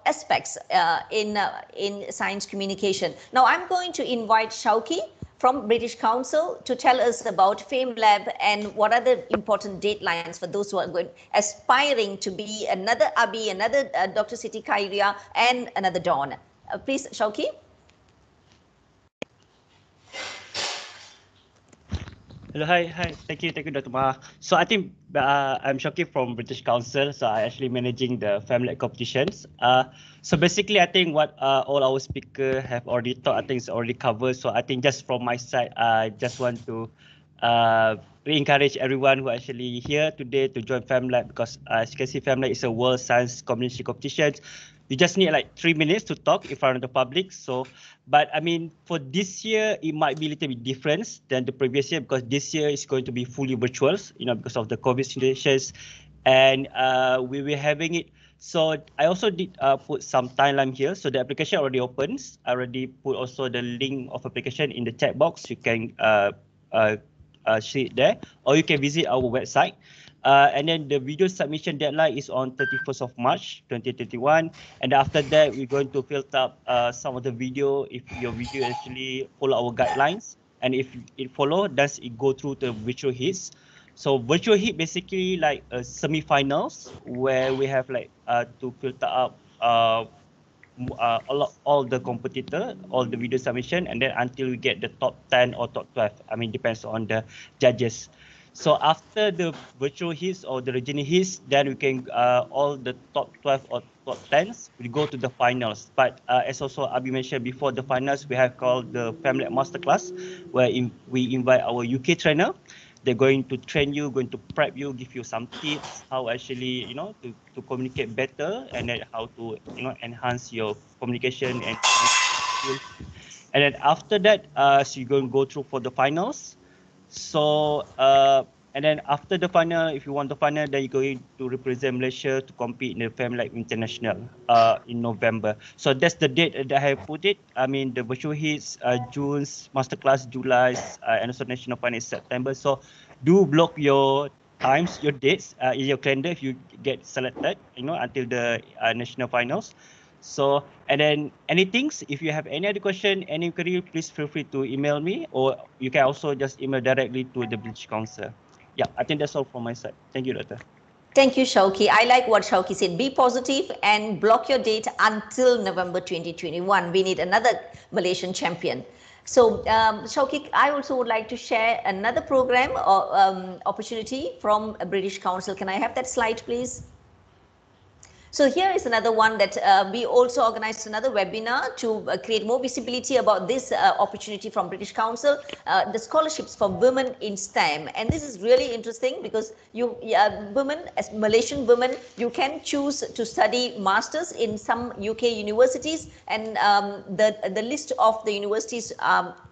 aspects in science communication. Now I'm going to invite Shauki from British Council to tell us about FameLab and what are the important deadlines for those who are aspiring to be another Abhi, another Dr. Siti Khayriyyah, and another Dawn. Please, Shauki. Hello, hi. Thank you, Dr. Maha. So I think I'm Shauki from British Council. So I actually managing the FameLab competitions. So basically, I think what all our speakers have already taught, I think it's already covered. So I think just from my side, I just want to encourage everyone who actually here today to join FameLab, because as you can see, FameLab is a World Science Community Competition. You just need like 3 minutes to talk in front of the public. So, but I mean, for this year, it might be a little bit different than the previous year, because this year is going to be fully virtual, because of the COVID situations, and we were having it. So I also did put some timeline here. So the application already opens. I already put also the link of application in the chat box. You can see it there, or you can visit our website. And then the video submission deadline is on 31st of March 2021. And after that, we're going to filter up some of the video if your video actually follow our guidelines. And if it follow, does it go through the virtual hits? So virtual hit basically like semi-finals where we have like to filter up all the competitor, all the video submission, and then until we get the top 10 or top 12. I mean, depends on the judges. So after the virtual hits or the regional hits, then we can all the top 12 or top 10s we go to the finals. But as also Abhi mentioned before, the finals we have called the FameLab Masterclass, where we invite our UK trainer. They're going to train you, going to prep you, give you some tips how actually to communicate better, and then how to enhance your communication and skills. And then after that, so you're going to go through for the finals. So and then after the final, if you want the final, then you're going to represent Malaysia to compete in the FameLab International in November. So that's the date that I have put it. I mean, the virtual hits June's masterclass, July, and also national final September. So do block your times, your dates in your calendar if you get selected, until the national finals. So, and then anything, if you have any other question, any query, please feel free to email me, or you can also just email directly to the British Council. Yeah, I think that's all from my side. Thank you, Doctor. Thank you, Shauki. I like what Shauki said. Be positive and block your date until November 2021. We need another Malaysian champion. So, Shauki, I also would like to share another program or opportunity from a British Council. Can I have that slide, please? So here is another one that we also organized another webinar to create more visibility about this opportunity from British Council, the scholarships for women in STEM. And this is really interesting because women, as Malaysian women, you can choose to study masters in some UK universities, and the list of the universities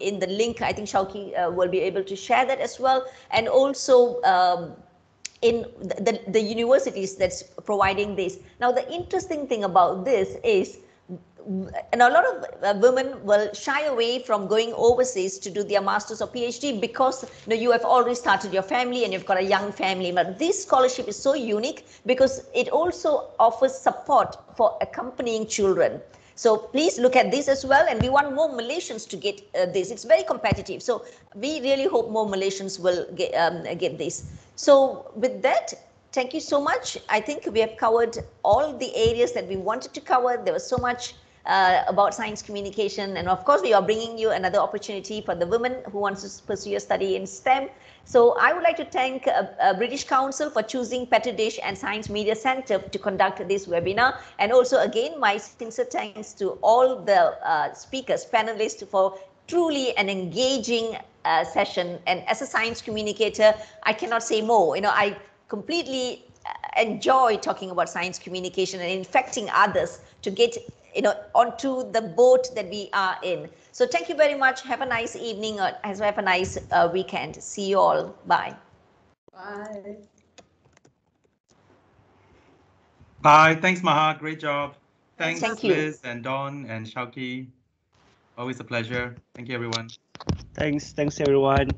in the link, I think Shauki will be able to share that as well. And also in the universities that's providing this. Now, the interesting thing about this is, and a lot of women will shy away from going overseas to do their master's or PhD because you have already started your family and you've got a young family. But this scholarship is so unique because it also offers support for accompanying children. So please look at this as well, and we want more Malaysians to get this. It's very competitive, so we really hope more Malaysians will get this. So with that, thank you so much. I think we have covered all the areas that we wanted to cover. There was so much about science communication, and of course we are bringing you another opportunity for the women who wants to pursue a study in STEM. So I would like to thank British Council for choosing Petri and Science Media Centre to conduct this webinar, and also again my sincere thanks to all the speakers, panelists, for truly an engaging session. And as a science communicator, I cannot say more. I completely enjoy talking about science communication and infecting others to get onto the boat that we are in. So thank you very much. Have a nice evening, or have a nice weekend. See you all. Bye. Bye. Bye. Thanks, Maha. Great job. Thanks, Thank you. Liz and Dawn and Shauki. Always a pleasure. Thank you, everyone. Thanks everyone.